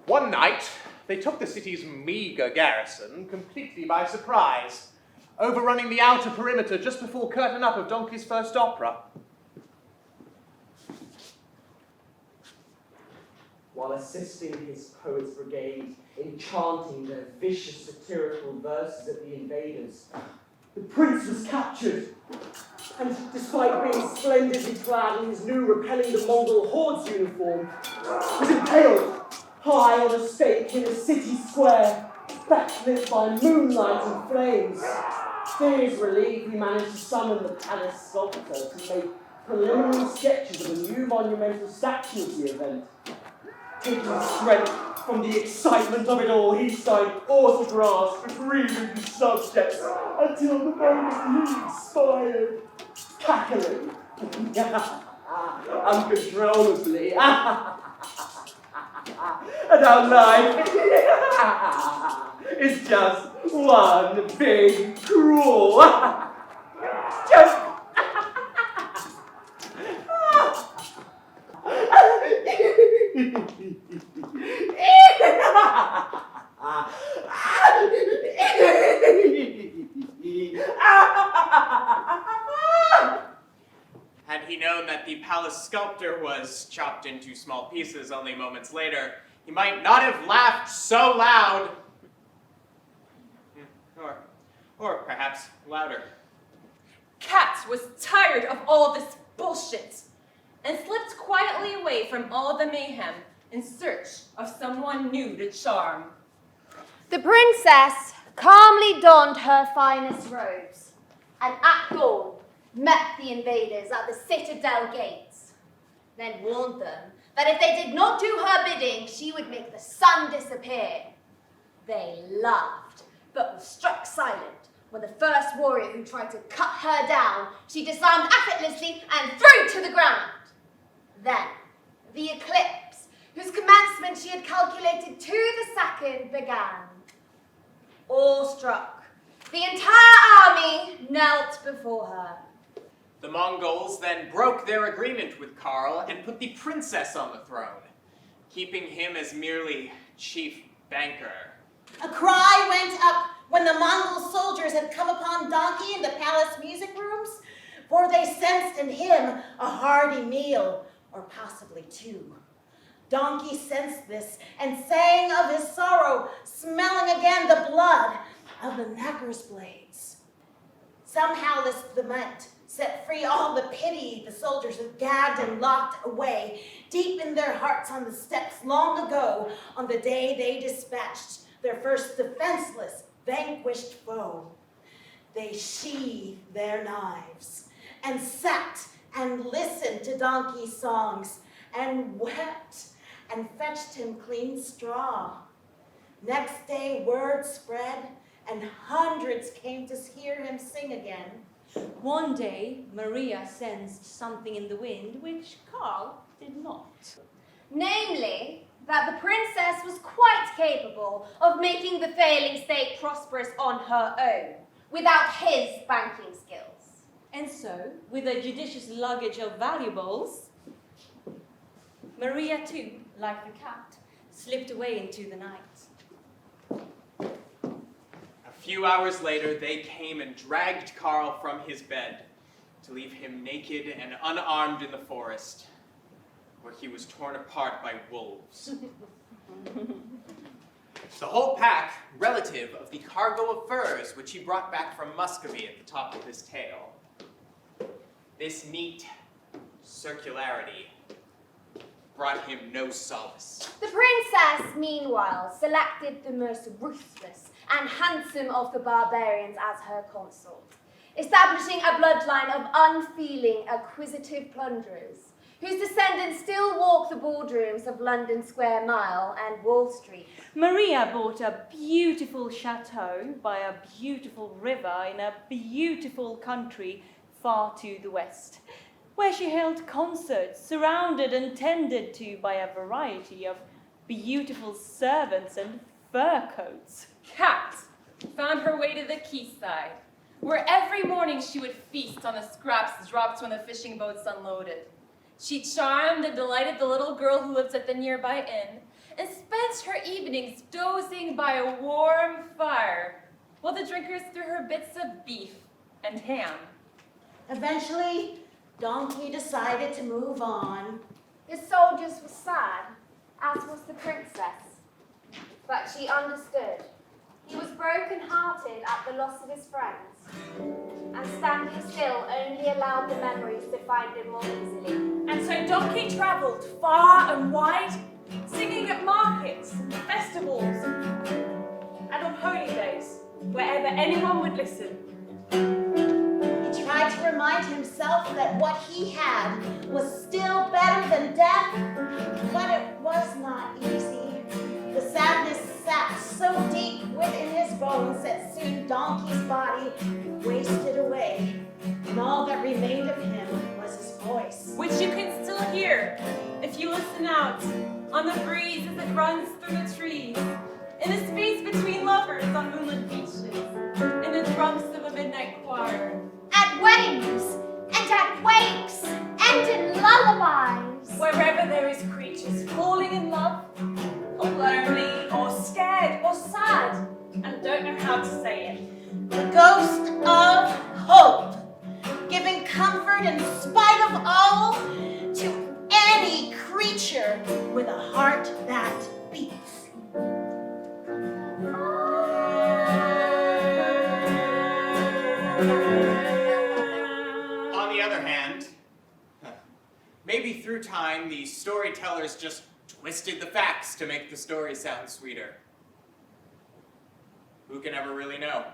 One night, they took the city's meager garrison completely by surprise, overrunning the outer perimeter just before curtain up of Donkey's first opera. While assisting his poets' brigade in chanting their vicious satirical verses at the invaders, the prince was captured, and despite being splendidly clad in his new repelling the Mongol hordes uniform, was impaled high on a stake in a city square, backlit by moonlight and flames. To his relief, he managed to summon the palace sculptor to make preliminary sketches of a new monumental statue of the event. Taking strength from the excitement of it all, he signed autographs for grieving subjects until the moment he expired, cackling uncontrollably. And our life is just one big cruel joke. Had he known that the palace sculptor was chopped into small pieces only moments later, he might not have laughed so loud. Or perhaps louder. Kat was tired of all this bullshit and slipped quietly away from all the mayhem in search of someone new to charm. The princess calmly donned her finest robes, and at dawn met the invaders at the citadel gates, then warned them that if they did not do her bidding, she would make the sun disappear. They laughed, but were struck silent when the first warrior who tried to cut her down, she disarmed effortlessly and threw to the ground. Then, the eclipse, whose commencement she had calculated to the second, began. Awestruck, the entire army knelt before her. The Mongols then broke their agreement with Karl and put the princess on the throne, keeping him as merely chief banker. A cry went up when the Mongol soldiers had come upon Donkey in the palace music rooms, for they sensed in him a hearty meal, or possibly two. Donkey sensed this and sang of his sorrow, smelling again the blood of the knacker's blades. Somehow this lament set free all the pity the soldiers had gagged and locked away deep in their hearts on the steps long ago, on the day they dispatched their first defenseless, vanquished foe. They sheathed their knives and sat and listened to donkey songs and wept and fetched him clean straw. Next day word spread and hundreds came to hear him sing again. One day, Maria sensed something in the wind which Carl did not. Namely, that the princess was quite capable of making the failing state prosperous on her own, without his banking skills. And so, with a judicious luggage of valuables, Maria too, like the cat, slipped away into the night. A few hours later, they came and dragged Carl from his bed to leave him naked and unarmed in the forest, where he was torn apart by wolves. The whole pack, relative of the cargo of furs which he brought back from Muscovy at the top of his tail. This neat circularity brought him no solace. The princess, meanwhile, selected the most ruthless and handsome of the barbarians as her consort, establishing a bloodline of unfeeling, acquisitive plunderers, whose descendants still walk the boardrooms of London Square Mile and Wall Street. Maria bought a beautiful chateau by a beautiful river in a beautiful country far to the west, where she held concerts surrounded and tended to by a variety of beautiful servants and fur coats. Kat found her way to the quayside, where every morning she would feast on the scraps dropped when the fishing boats unloaded. She charmed and delighted the little girl who lived at the nearby inn, and spent her evenings dozing by a warm fire, while the drinkers threw her bits of beef and ham. Eventually, Donkey decided to move on. The soldiers were sad, as was the princess, but she understood. He was broken-hearted at the loss of his friends, and standing still only allowed the memories to find him more easily. And so Donkey travelled far and wide, singing at markets, festivals, and on holy days, wherever anyone would listen. He tried to remind himself that what he had was still better than death, but it was not easy. The sadness sat so deep within his bones that soon Donkey's body wasted away, and all that remained of him was his voice. Which you can still hear if you listen out on the breeze as it runs through the trees, in the space between lovers on moonlit beaches, in the drums of a midnight choir. At weddings, and at wakes, and in lullabies. Wherever there is creatures falling in love, or lonely, or scared, or sad, and don't know how to say it. The ghost of hope, giving comfort in spite of all to any creature with a heart that beats. On the other hand, maybe through time, the storytellers just twisted the facts to make the story sound sweeter. Who can ever really know?